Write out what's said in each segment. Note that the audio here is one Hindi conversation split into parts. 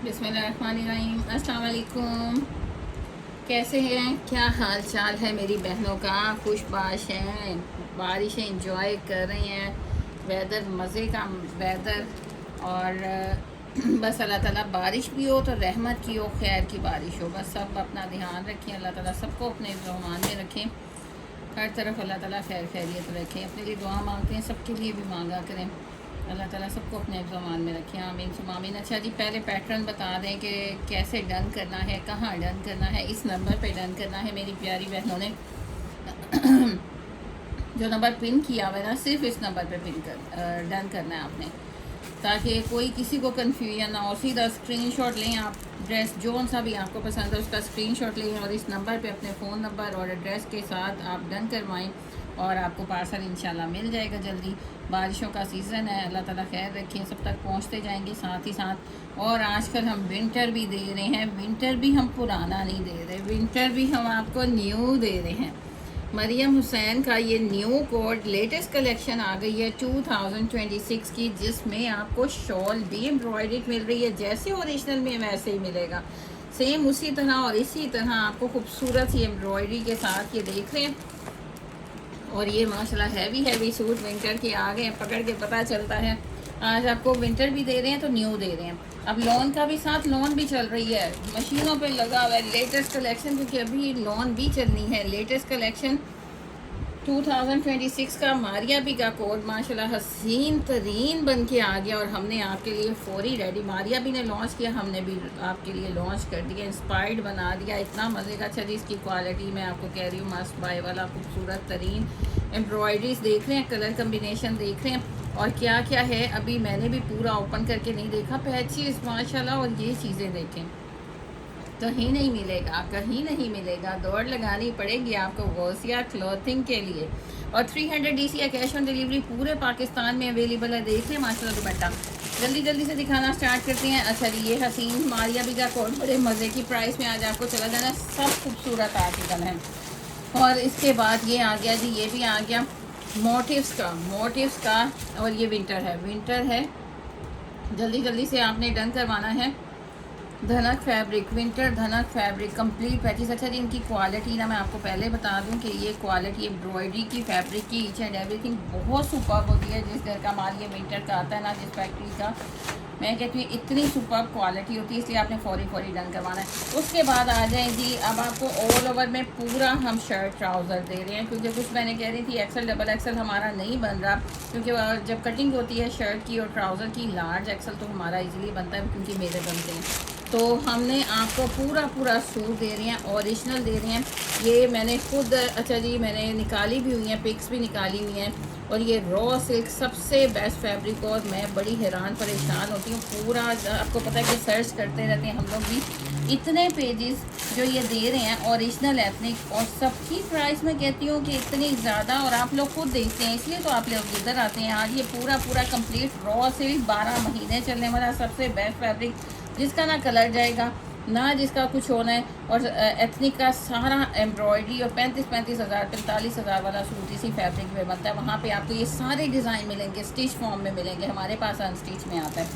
बिस्मिल्लाहिर्रहमानिर्रहीम। अस्सलाम वालेकुम। कैसे हैं, क्या हाल चाल है मेरी बहनों का? खुशबाश हैं, बारिशें इंजॉय कर रही हैं, वेदर मज़े का वेदर। और बस अल्लाह ताला बारिश भी हो तो रहमत की हो, खैर की बारिश हो। बस सब अपना ध्यान रखें, अल्लाह ताला सबको अपने रहमान में रखें। हर तरफ अल्लाह ताला खैर खैरियत रखें। अपने लिए दुआ मांगते हैं, सबके लिए भी मांगा करें। अल्लाह ताला सबको अपने ज़मान में रखें, आमीन सुम्मा आमीन। अच्छा जी, पहले पैटर्न बता दें कि कैसे डन करना है, कहाँ डन करना है। इस नंबर पे डन करना है मेरी प्यारी बहनों ने। जो नंबर पिन किया हुआ है ना, सिर्फ इस नंबर पे डन करना है आपने, ताकि कोई किसी को कन्फ्यूजन ना हो। सीधा स्क्रीनशॉट लें आप, ड्रेस जो सा भी आपको पसंद है उसका स्क्रीनशॉट लें और इस नंबर पे अपने फ़ोन नंबर और एड्रेस के साथ आप डन करवाएं और आपको पार्सल इंशाल्लाह मिल जाएगा जल्दी। बारिशों का सीज़न है, अल्लाह ताला खैर रखें, सब तक पहुंचते जाएंगे साथ ही साथ। और आजकल हम विंटर भी दे रहे हैं, विंटर भी हम पुराना नहीं दे रहे, विंटर भी हम आपको न्यू दे रहे हैं। मरियम हुसैन का ये न्यू कोड लेटेस्ट कलेक्शन आ गई है 2026 की, जिसमें आपको शॉल भी एम्ब्रॉयडरी मिल रही है, जैसे ओरिजिनल में वैसे ही मिलेगा सेम उसी तरह। और इसी तरह आपको खूबसूरत सी एम्ब्रॉयडरी के साथ ये देख रहे हैं। और ये माशाल्लाह हैवी हैवी सूट विंटर के आ गए हैं, पकड़ के पता चलता है। आज आपको विंटर भी दे रहे हैं तो न्यू दे रहे हैं। अब लॉन का भी साथ लॉन भी चल रही है, मशीनों पे लगा हुआ है लेटेस्ट कलेक्शन, क्योंकि अभी लॉन भी चलनी है। लेटेस्ट कलेक्शन 2026 का मारिया भी का कोड माशाल्लाह हसीन तरीन बन के आ गया और हमने आपके लिए फौरी रेडी। मारिया भी ने लॉन्च किया, हमने भी आपके लिए लॉन्च कर दिया, इंस्पायर्ड बना दिया। इतना मज़े का चलिए, इसकी क्वालिटी मैं आपको कह रही हूँ, मस्त बाय वाला खूबसूरत तरीन एम्ब्रॉयडरीज देख रहे हैं, कलर कम्बिनेशन देख रहे हैं और क्या क्या है। अभी मैंने भी पूरा ओपन करके नहीं देखा, पैचेस माशाल्लाह। और ये चीज़ें देखें, कहीं नहीं मिलेगा, कहीं नहीं मिलेगा। दौड़ लगानी पड़ेगी आपको गौसिया क्लॉथिंग के लिए। और 300 DCA कैश ऑन डिलीवरी पूरे पाकिस्तान में अवेलेबल है। देख लें माशाल्लाह दुपट्टा, जल्दी जल्दी से दिखाना स्टार्ट करते हैं। अच्छा जी, ये हसीन मारिया भी का कोड बड़े मज़े की प्राइस में आज आपको चला जाना, सब खूबसूरत आर्टिकल हैं। और इसके बाद ये आ गया जी, ये भी आ गया मोटिव्स का। और ये विंटर है, जल्दी जल्दी से आपने डन करवाना है। धनक फैब्रिक, विंटर धनक फैब्रिक कंप्लीट पैचेस। अच्छा जी, इनकी क्वालिटी ना मैं आपको पहले बता दूं कि ये क्वालिटी एम्ब्रॉयडरी की, फैब्रिक की, ईच एंड एवरीथिंग बहुत सुपर्ब होती है। जिस घर का माल ये विंटर का आता है ना, जिस फैक्ट्री का, मैं कहती हूँ इतनी सुपर्ब क्वालिटी होती है, इसलिए आपने फौरी डन करवाना है। उसके बाद आ जाए जी, अब आपको ऑल ओवर में पूरा हम शर्ट ट्राउज़र दे रहे हैं, क्योंकि कुछ मैंने कह रही थी एक्सल डबल एक्सल हमारा नहीं बन रहा, क्योंकि जब कटिंग होती है शर्ट की और ट्राउज़र की, लार्ज एक्सल तो हमारा इजीली बनता है क्योंकि मेरे बनते हैं। तो हमने आपको पूरा सूट दे रहे हैं, ओरिजिनल दे रहे हैं। ये मैंने खुद, अच्छा जी, मैंने निकाली भी हुई हैं, पिक्स भी निकाली हुई हैं। और ये रॉ सिल्क सबसे बेस्ट फैब्रिक, और मैं बड़ी हैरान परेशान होती हूँ। पूरा आपको पता है कि सर्च करते रहते हैं हम लोग भी, इतने पेजेस जो ये दे रहे हैं ओरिजिनल एथनिक, और सबकी प्राइस मैं कहती हूँ कि इतनी ज़्यादा। और आप लोग खुद देखते हैं, इसलिए तो आप लोग इधर आते हैं। आज ये पूरा कंप्लीट रॉ सिल्क 12 महीने चलने वाला सबसे बेस्ट फैब्रिक, जिसका ना कलर जाएगा ना जिसका कुछ होना है। और एथनिक का सारा एम्ब्रॉयडरी और 35 हज़ार 45 हज़ार वाला सूट इसी फैब्रिक में बनता है। वहाँ पे आपको ये सारे डिज़ाइन मिलेंगे, स्टिच फॉर्म में मिलेंगे, हमारे पास अनस्टिच में आता है।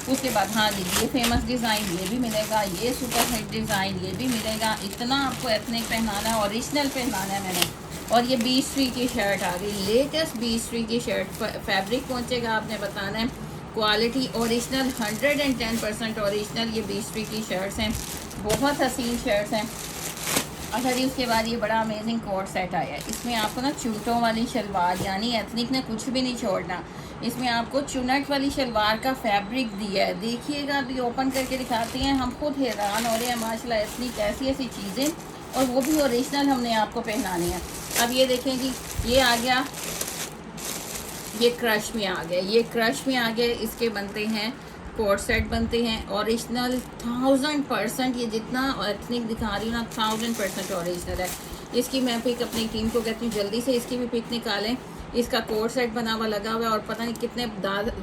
उसके बाद हाँ जी, ये फेमस डिज़ाइन ये भी मिलेगा, ये सुपर हिट डिज़ाइन ये भी मिलेगा। इतना आपको एथनिक पहनाना है, ओरिजिनल पहनाना है मैंने। और ये 20 की शर्ट आ गई, लेटेस्ट 20 की शर्ट, फैब्रिक पहुँचेगा, आपने बताना है क्वालिटी ओरिजिनल 110% ओरिजिनल। ये 20 की शर्ट्स हैं, बहुत हसीन शर्ट्स हैं। अच्छा जी, उसके बाद ये बड़ा अमेजिंग कोट सेट आया है। इसमें आपको ना चुनटों वाली शलवार, यानी एथनिक ने कुछ भी नहीं छोड़ना, इसमें आपको चुनट वाली शलवार का फैब्रिक दिया है। देखिएगा, अभी ओपन करके दिखाते हैं, हम खुद हैरान हो रहे हैं माशाल्लाह, एथनिक ऐसी ऐसी चीज़ें, और वो भी ओरिजिनल हमने आपको पहनानी है। अब ये देखें जी, ये आ गया, ये क्रश में आ गया, ये क्रश में आ गया। इसके बनते हैं कोट सेट, बनते हैं ओरिजिनल 1000%। ये जितना एथनिक दिखा रही हूँ ना, 1000% ओरिजिनल है। इसकी मैं पिक अपनी टीम को कहती हूँ जल्दी से इसकी भी पिक निकालें। इसका कोट सेट बना हुआ लगा हुआ है और पता नहीं कितने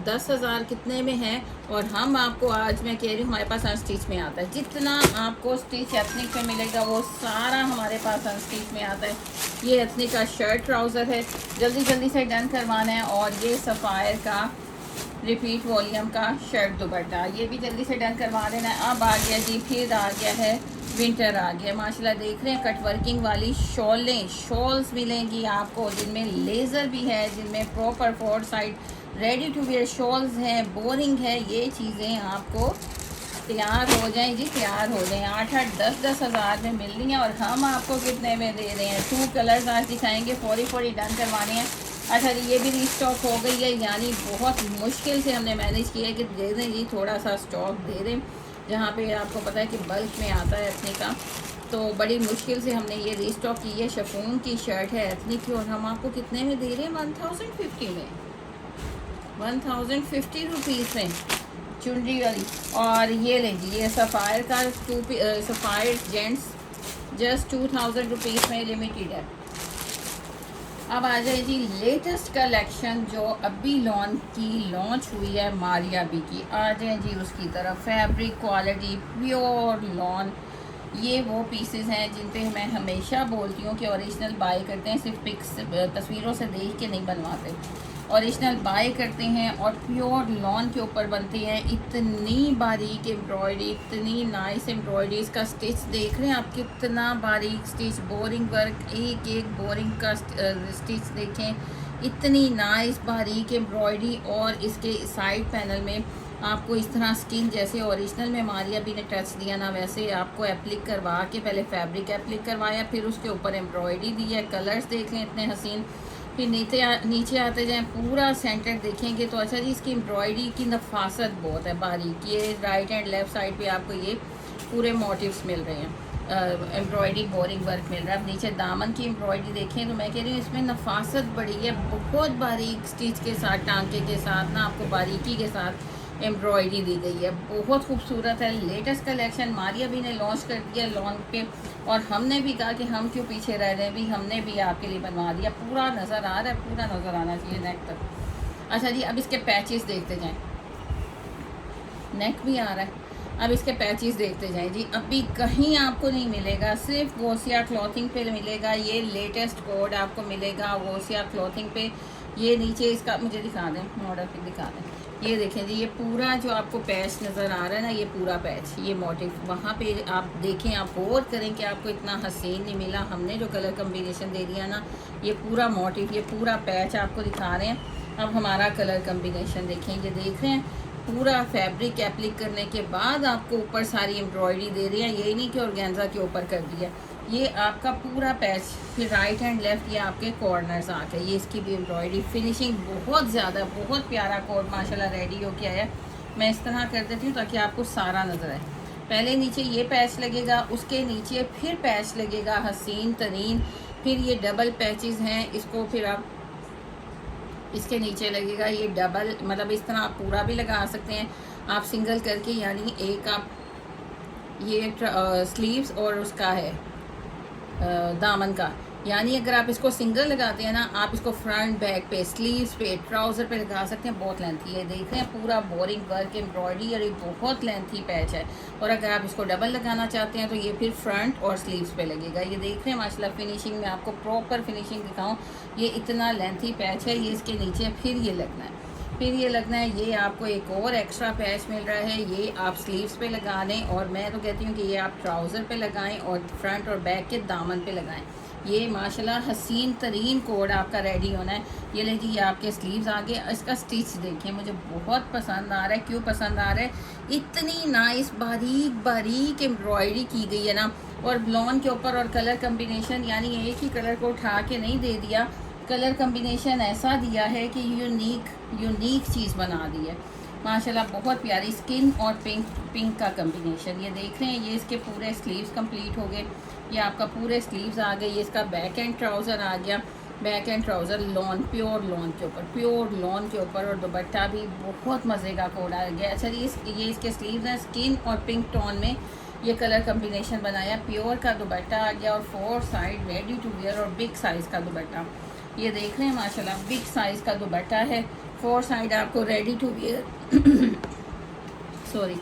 10,000 कितने में है। और हम आपको आज मैं कह रही हूँ हमारे पास अनस्टिच में आता है। जितना आपको स्टिच एथनिक में मिलेगा वो सारा हमारे पास अनस्टिच में आता है। ये एथनिक का शर्ट ट्राउज़र है, जल्दी जल्दी से डन करवाना है। और ये सफ़ायर का रिपीट वॉल्यूम का शर्ट दुपट्टा, ये भी जल्दी से डन करवा देना है। अब आ गया जी, फिर आ गया है विंटर आ गया। माशाल्लाह देख रहे हैं कट वर्किंग वाली शॉल्स मिलेंगी आपको, जिनमें लेज़र भी है, जिनमें proper four side ready to wear shawls हैं, बोरिंग है। ये चीज़ें आपको तैयार हो जाएं जी, तैयार हो जाएं। 8-8 10-10 हज़ार में मिल रही हैं और हम आपको कितने में दे रहे हैं। 2 कलर्स आज दिखाएंगे, फौरी डन करवाने हैं। अच्छा जी, ये भी रीस्टॉक हो गई है, यानी बहुत मुश्किल से हमने मैनेज किया है कि दे दें जी, थोड़ा सा स्टॉक दे दें, जहाँ पे आपको पता है कि बल्क में आता है एथनिक का, तो बड़ी मुश्किल से हमने ये रीस्टॉक की है। शिफॉन की शर्ट है एथनिक की, और हम आपको कितने में दे रहे हैं, 1050 में, 1050 रुपीज़ में चुनरी वाली। और ये लें जी, ये सफ़ायर का सफ़ायर जेंट्स जस्ट 2000 रुपीज़ में लिमिटेड है। अब आ जाए जी लेटेस्ट कलेक्शन जो अभी लॉन्च हुई है मारिया बी की। आ जाए जी उसकी तरफ। फैब्रिक क्वालिटी प्योर लॉन, ये वो पीसेस हैं जिन पे मैं हमेशा बोलती हूँ कि ओरिजिनल बाय करते हैं, सिर्फ पिक्स तस्वीरों से देख के नहीं बनवाते, ओरिजिनल बाय करते हैं और प्योर लॉन के ऊपर बनते हैं। इतनी बारीक एम्ब्रॉयडरी, इतनी नाइस एम्ब्रॉयडरी, इसका स्टिच देख रहे हैं आप, कितना बारीक स्टिच, बोरिंग वर्क, एक एक बोरिंग का स्टिच देखें, इतनी नाइस बारीक एम्ब्रॉयडरी। और इसके साइड पैनल में आपको इस तरह स्किन जैसे ओरिजिनल में मारिया भी ने टच दिया ना, वैसे आपको एप्लिक करवा के, पहले फैब्रिक एप्लिक करवाया, फिर उसके ऊपर एम्ब्रॉयडरी दी है। कलर्स देख लें इतने हसीन। फिर नीचे आते जाएं, पूरा सेंटर देखेंगे तो अच्छा जी, इसकी एम्ब्रॉयडरी की नफासत बहुत है, बारीक। ये राइट एंड लेफ़्ट साइड पे आपको ये पूरे मोटिव्स मिल रहे हैं, एम्ब्रॉयडरी बोरिंग वर्क मिल रहा है। अब नीचे दामन की एम्ब्रॉयडरी देखें तो मैं कह रही हूँ इसमें नफासत बड़ी है, बहुत बारीक स्टिच के साथ, टांके के साथ ना, आपको बारीकी के साथ एम्ब्रॉयडरी दी गई है, बहुत खूबसूरत है। लेटेस्ट कलेक्शन मारिया भी ने लॉन्च कर दिया लॉन्च पे, और हमने भी कहा कि हम क्यों पीछे रह रहे हैं, भी हमने भी आपके लिए बनवा दिया। पूरा नज़र आ रहा है, पूरा नज़र आना चाहिए नेक तक। अच्छा जी, अब इसके पैचेस देखते जाएं, नेक भी आ रहा है। अब इसके पैचेस देखते जाएं जी, अभी कहीं आपको नहीं मिलेगा, सिर्फ वोसिया क्लॉथिंग पे मिलेगा। ये लेटेस्ट कोड आपको मिलेगा वोसिया क्लॉथिंग पे। ये नीचे इसका मुझे दिखा दें, मॉडल पे दिखा दें। ये देखें जी, ये पूरा जो आपको पैच नज़र आ रहा है ना, ये पूरा पैच, ये मोटिव वहाँ पे आप देखें, आप गौर करें कि आपको इतना हसीन नहीं मिला। हमने जो कलर कम्बिनेशन दे दिया ना, ये पूरा मोटिव, ये पूरा पैच आपको दिखा रहे हैं। अब हमारा कलर कम्बिनेशन देखें, ये देख रहे हैं, पूरा फैब्रिक एप्लिक करने के बाद आपको ऊपर सारी एम्ब्रॉयडरी दे रही है, यही नहीं कि ऑर्गेन्जा के ऊपर कर दिया। ये आपका पूरा पैच, फिर राइट एंड लेफ्ट ये आपके कॉर्नर्स आके, ये इसकी भी एम्ब्रॉयडरी फिनिशिंग बहुत ज़्यादा, बहुत प्यारा कोड माशाल्लाह रेडी हो के आया। मैं इस तरह कर देती हूँ ताकि आपको सारा नज़र आए। पहले नीचे ये पैच लगेगा, उसके नीचे फिर पैच लगेगा हसीन तरीन, फिर ये डबल पैचेस हैं, इसको फिर आप इसके नीचे लगेगा ये डबल, मतलब इस तरह आप पूरा भी लगा सकते हैं, आप सिंगल करके, यानी एक आप ये स्लीव्स और उसका है दामन का, यानी अगर आप इसको सिंगल लगाते हैं ना, आप इसको फ्रंट बैक पे, स्लीव्स पे, ट्राउज़र पे लगा सकते हैं। बहुत लेंथी है, देख रहे हैं पूरा बोरिंग वर्क एम्ब्रॉयडरी, और ये बहुत लेंथी पैच है। और अगर आप इसको डबल लगाना चाहते हैं तो ये फिर फ्रंट और स्लीव्स पे लगेगा। ये देख रहे हैं माशाल्लाह फिनिशिंग में, आपको प्रॉपर फिनिशिंग दिखाऊँ, ये इतना लेंथी पैच है। ये इसके नीचे फिर ये लगना है, फिर ये लगना है। ये आपको एक और एक्स्ट्रा पैच मिल रहा है, ये आप स्लीव्स पे लगा लें, और मैं तो कहती हूँ कि ये आप ट्राउज़र पे लगाएं और फ्रंट और बैक के दामन पे लगाएं। ये माशाल्लाह हसीन तरीन कोड आपका रेडी होना है। ये लीजिए, ये आपके स्लीव्स आगे, इसका स्टिच देखिए, मुझे बहुत पसंद आ रहा है। क्यों पसंद आ रहा है, इतनी नाइस बारीक बारीक एम्ब्रॉयडरी की गई है ना, और लॉन के ऊपर, और कलर कम्बिनेशन, यानी एक ही कलर को उठा के नहीं दे दिया, कलर कम्बिनेशन ऐसा दिया है कि यूनिक चीज़ बना दी है माशाल्लाह। बहुत प्यारी स्किन और पिंक का कम्बिनेशन। ये देख रहे हैं, ये इसके पूरे स्लीव्स कंप्लीट हो गए, ये आपका पूरे स्लीव्स आ गए। ये इसका बैक एंड ट्राउज़र आ गया, back and trouser lawn, pure lawn के ऊपर, प्योर लॉन के ऊपर, और दुपट्टा भी बहुत मज़े का कोड आ गया। अच्छा ये इसके स्लीव्स हैं, स्किन और पिंक टोन में ये कलर कम्बिनेशन बनाया। प्योर का दुपट्टा आ गया, और 4 साइड रेडी टू वेयर, और बिग साइज़ का दुपट्टा। ये देख रहे हैं माशाल्लाह, बिग साइज़ का दुपट्टा है। 4 साइड आपको ready to wear sorry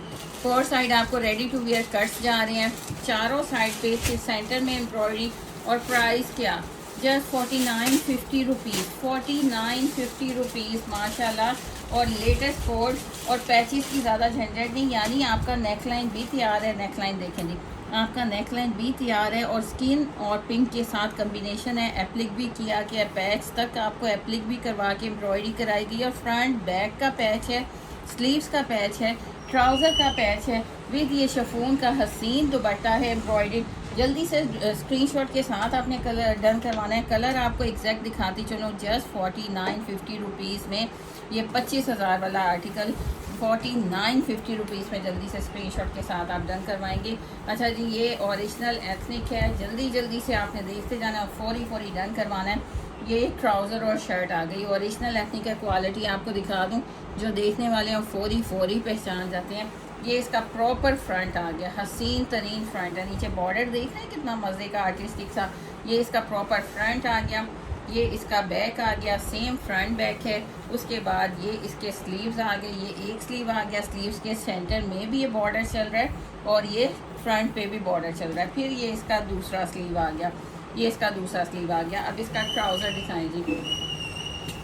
4 side आपको रेडी टू वेयर कट्स जा रहे हैं, चारों साइड पे सेंटर में एम्ब्रॉयडरी। और प्राइस क्या, जस्ट 4950 रुपीज़, 4950 रुपीज़ माशाल्लाह। और लेटेस्ट कोड और पैचेस की ज़्यादा झंझट नहीं, यानी आपका नेक लाइन भी तैयार है। नेक लाइन देखें जी, आपका नेक लाइन भी तैयार है और स्किन और पिंक के साथ कम्बिनेशन है। एप्लिक भी किया गया, पैच तक आपको एप्लिक भी करवा के एम्ब्रॉयडरी कराई गई और फ्रंट बैक का पैच है, स्लीव्स का पैच है, ट्राउज़र का पैच है विद ये शिफॉन का हसीन दुपट्टा है एम्ब्रॉयडरी। जल्दी से स्क्रीनशॉट के साथ आपने कलर डन करवाना है। कलर आपको एग्जैक्ट दिखाती चलो, जस्ट 49-50 रुपीज़ में ये 25,000 वाला आर्टिकल 49-50 रुपीज़ में जल्दी से स्क्रीनशॉट के साथ आप डन करवाएंगे। अच्छा जी, ये ओरिजिनल एथनिक है, जल्दी जल्दी से आपने देखते जाना और फौरी डन करवाना है। ये ट्राउज़र और शर्ट आ गई ओरिजिनल एथनिक है। क्वालिटी आपको दिखा दूँ, जो देखने वाले हैं फौरी पहचान जाते हैं। ये इसका प्रॉपर फ्रंट आ गया, हसीन तरीन फ्रंट है। नीचे बॉर्डर देख रहे हैं कितना मज़े का आर्टिस्टिक सा। ये इसका प्रॉपर फ्रंट आ गया। ये इसका बैक आ गया, सेम फ्रंट बैक है। उसके बाद ये इसके स्लीव्स आ गए, ये एक स्लीव आ गया, स्लीव्स के सेंटर में भी ये बॉर्डर चल रहा है और ये फ्रंट पे भी बॉर्डर चल रहा है। फिर ये इसका दूसरा स्लीव आ गया, ये इसका दूसरा स्लीव आ गया। अब इसका ट्राउज़र दिखाएं जी,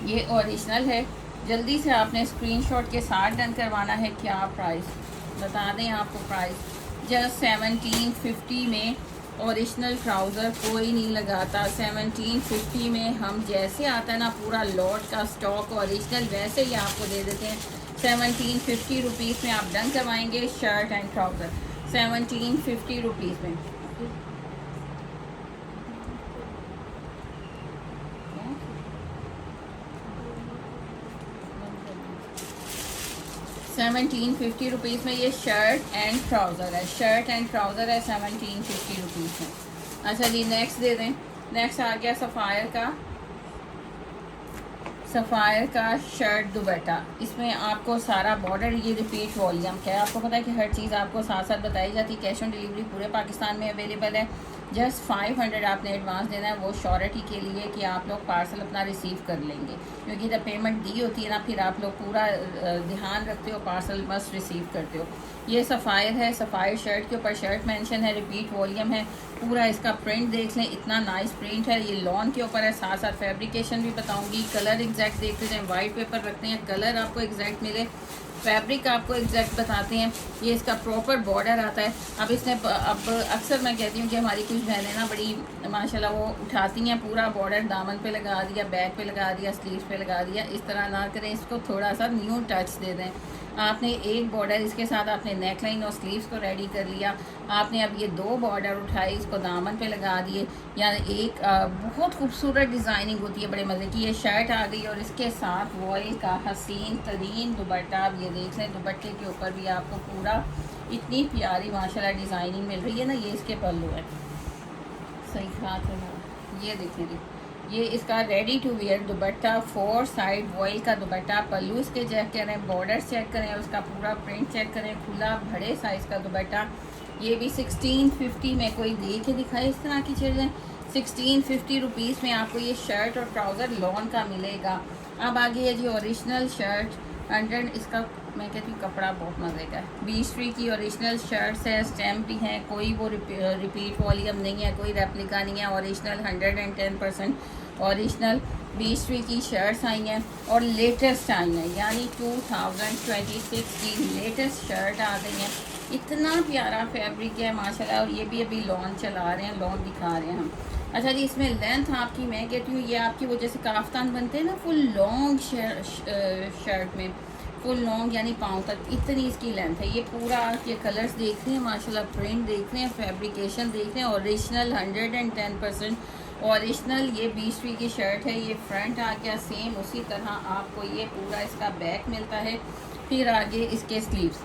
ये ओरिजिनल है। जल्दी से आपने स्क्रीनशॉट के साथ डन करवाना है। क्या प्राइस बता दें आपको, प्राइस जस्ट 1750 में ओरिजिनल ट्राउज़र कोई नहीं लगाता। 1750 में हम जैसे आता है ना पूरा लॉट का स्टॉक ओरिजिनल, वैसे ही आपको दे देते हैं। 1750 रुपीज़ में आप डन करवाएंगे शर्ट एंड ट्राउज़र 1750 रुपीज़ में। 1750 रुपीज़ में ये शर्ट एंड ट्राउज़र है, शर्ट एंड ट्राउज़र है 1750 रुपीज़ में। अच्छा जी, नेक्स्ट दे दें। नेक्स्ट आ गया सफ़ायर का शर्ट दुपट्टा। इसमें आपको सारा बॉर्डर, ये रिपीट वॉल्यूम क्या है, आपको पता है कि हर चीज़ आपको साथ साथ बताई जाती है। कैश ऑन डिलीवरी पूरे पाकिस्तान में अवेलेबल है। जस्ट 500 आपने एडवांस देना है, वो श्योरिटी के लिए कि आप लोग पार्सल अपना रिसीव कर लेंगे, क्योंकि जब पेमेंट दी होती है ना फिर आप लोग पूरा ध्यान रखते हो, पार्सल मस्ट रिसीव करते हो। ये सफ़ायर है, सफ़ायर शर्ट के ऊपर शर्ट मेंशन है, रिपीट वॉल्यूम है। पूरा इसका प्रिंट देख लें, इतना नाइस प्रिंट है। ये लॉन के ऊपर है, साथ साथ फैब्रिकेशन भी बताऊंगी। कलर एग्जैक्ट देखते जाएँ, वाइट पेपर रखते हैं, कलर आपको एग्जैक्ट मिले, फैब्रिक आपको एग्जैक्ट बताते हैं। ये इसका प्रॉपर बॉर्डर आता है। अब अक्सर मैं कहती हूँ कि हमारी कुछ बहनें ना बड़ी माशाल्लाह वो उठाती हैं, पूरा बॉर्डर दामन पे लगा दिया, बैक पे लगा दिया, स्लीव्स पे लगा दिया। इस तरह ना करें, इसको थोड़ा सा न्यू टच दे दें। आपने एक बॉर्डर इसके साथ आपने नेक लाइन और स्लीव्स को रेडी कर लिया। आपने अब ये दो बॉर्डर उठाए, इसको दामन पे लगा दिए। यानी एक बहुत खूबसूरत डिज़ाइनिंग होती है, बड़े मज़े की। ये शर्ट आ गई और इसके साथ वॉयल का हसीन तरीन दुपट्टा। आप ये देख लें, दुपट्टे के ऊपर भी आपको पूरा इतनी प्यारी माशाल्लाह डिज़ाइनिंग मिल रही है ना। ये इसके पल्लू है, सही हाथ है, ये देख लीजिए। ये इसका ready to wear dupatta, 4 side voile का दुपट्टा। पल्लू इसके चेक करें, बॉर्डर चेक करें, उसका पूरा प्रिंट चेक करें। खुला बड़े साइज़ का दुपट्टा। ये भी 1650 में, कोई दे के दिखाए इस तरह की चीज़ें। 1650 रुपीज़ में आपको ये शर्ट और ट्राउज़र लॉन का मिलेगा। अब आगे है जी ओरिजिनल शर्ट 100, इसका मैं कहती हूँ कपड़ा बहुत मज़े का है। 20 की ओरिजिनल शर्ट्स है, स्टैम्प भी हैं, कोई वो रिपीट वॉल्यूम नहीं है, कोई रेप्लिका नहीं है। ओरिजिनल 110% ओरिजिनल 20 की शर्ट्स आई हैं और लेटेस्ट आई हैं, यानी 2026 की लेटेस्ट शर्ट आ गई हैं। इतना प्यारा फैब्रिक है माशाल्लाह, और ये भी अभी लॉन चला रहे हैं, लॉन दिखा रहे हैं हम। अच्छा जी, इसमें लेंथ आपकी मैं कहती हूँ ये आपकी वो जैसे काफ्तान बनते हैं ना फुल लॉन्ग शर्ट में, फुल लॉन्ग यानी पाँव तक, इतनी इसकी लेंथ है। ये पूरा ये कलर्स देख रहे हैं माशाल्लाह, प्रिंट देख रहे हैं, फैब्रिकेशन देख रहे हैं। ओरिजिनल 110% ओरिजिनल ये 20 की शर्ट है। ये फ्रंट आ गया, सेम उसी तरह आपको ये पूरा इसका बैक मिलता है। फिर आगे इसके स्लीव्स,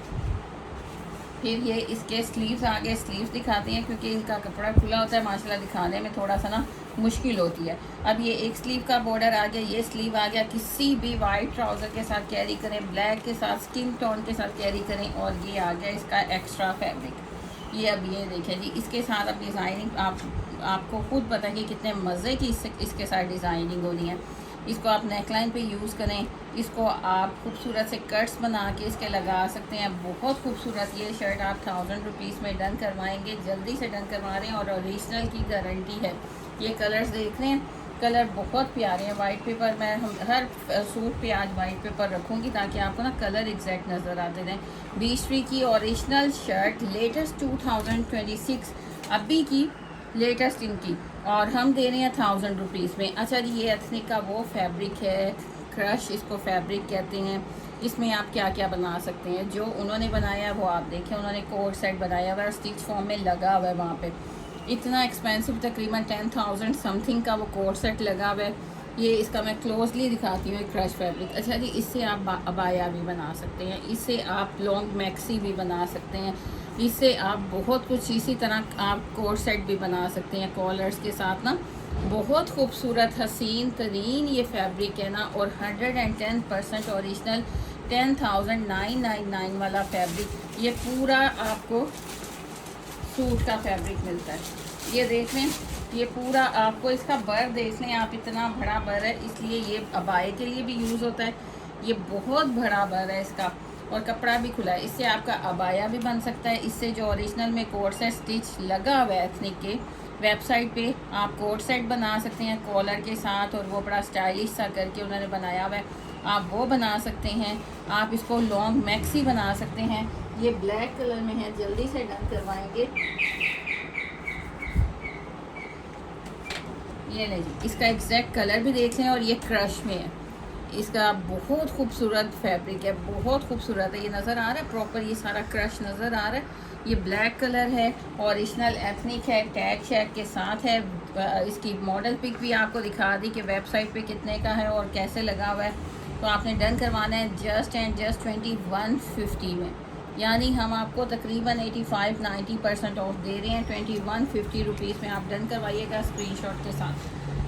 फिर ये इसके स्लीव्स आगे स्लीव्स दिखाते हैं, क्योंकि इनका कपड़ा खुला होता है माशाल्लाह, दिखाने में थोड़ा सा ना मुश्किल होती है। अब ये एक स्लीव का बॉर्डर आ गया, ये स्लीव आ गया। किसी भी वाइट ट्राउज़र के साथ कैरी करें, ब्लैक के साथ, स्किन टोन के साथ कैरी करें। और ये आ गया इसका एक्स्ट्रा फैब्रिक। ये अब ये देखें जी, इसके साथ अब डिज़ाइनिंग आपको खुद पता है कि कितने मज़े की इसके साथ डिज़ाइनिंग होनी है। इसको आप नेकलाइन पे यूज़ करें, इसको आप खूबसूरत से कट्स बना के इसके लगा सकते हैं, बहुत खूबसूरत। ये शर्ट आप 1000 रुपीज़ में डन करवाएंगे, जल्दी से डन करवा रहे हैं और ओरिजिनल की गारंटी है। ये कलर्स देख रहे हैं, कलर बहुत प्यारे हैं। वाइट पेपर मैं हम हर सूट पे आज वाइट पेपर रखूँगी ताकि आपको ना कलर एग्जैक्ट नज़र आते रहें। 20 की ओरिजिनल शर्ट लेटेस्ट 2026 अभी की लेटेस्ट इनकी, और हम दे रहे हैं 1000 रुपीज़ में। अच्छा जी, ये एथनिक का वो फैब्रिक है, क्रश इसको फैब्रिक कहते हैं। इसमें आप क्या क्या बना सकते हैं, जो उन्होंने बनाया है वो आप देखें। उन्होंने कोट सेट बनाया हुआ है, स्टिच फॉर्म में लगा हुआ है वहाँ पे। इतना एक्सपेंसिव, तकरीबन 10,000 समथिंग का वो कोट सेट लगा हुआ है। ये इसका मैं क्लोजली दिखाती हूँ, क्रश फैब्रिक। अच्छा जी, इससे आप अबाया भी बना सकते हैं, इससे आप लॉन्ग मैक्सी भी बना सकते हैं, इससे आप बहुत कुछ इसी तरह आप कोट सेट भी बना सकते हैं कॉलर्स के साथ ना। बहुत खूबसूरत हसीन तरीन ये फैब्रिक है ना, और 110% ओरिजिनल 10,999 वाला फैब्रिक। ये पूरा आपको सूट का फैब्रिक मिलता है। ये देख लें, ये पूरा आपको इसका बर देख लें आप, इतना बड़ा बर है, इसलिए ये अबाए के लिए भी यूज़ होता है। ये बहुत बड़ा बर है इसका, और कपड़ा भी खुला है। इससे आपका अबाया भी बन सकता है। इससे जो ओरिजिनल में कोट सेट स्टिच लगा हुआ है एथनिक के वेबसाइट पे, आप कोट सेट बना सकते हैं कॉलर के साथ, और वो बड़ा स्टाइलिश सा करके उन्होंने बनाया हुआ है, आप वो बना सकते हैं। आप इसको लॉन्ग मैक्सी बना सकते हैं। ये ब्लैक कलर में है, जल्दी से डन करवाएंगे। ये नहीं जी, इसका एग्जैक्ट कलर भी देख लें, और ये क्रश में है। इसका बहुत खूबसूरत फैब्रिक है, बहुत खूबसूरत है। ये नज़र आ रहा है प्रॉपर, ये सारा क्रश नज़र आ रहा है। ये ब्लैक कलर है, ओरिजिनल एथनिक है, टैग शैग के साथ है। इसकी मॉडल पिक भी आपको दिखा दी कि वेबसाइट पे कितने का है और कैसे लगा हुआ है। तो आपने डन करवाना है जस्ट एंड जस्ट 2150 में, यानी हम आपको तकरीबन 85-90% ऑफ दे रहे हैं। 2150 रुपीज़ में आप डन करवाइएगा स्क्रीनशॉट के साथ।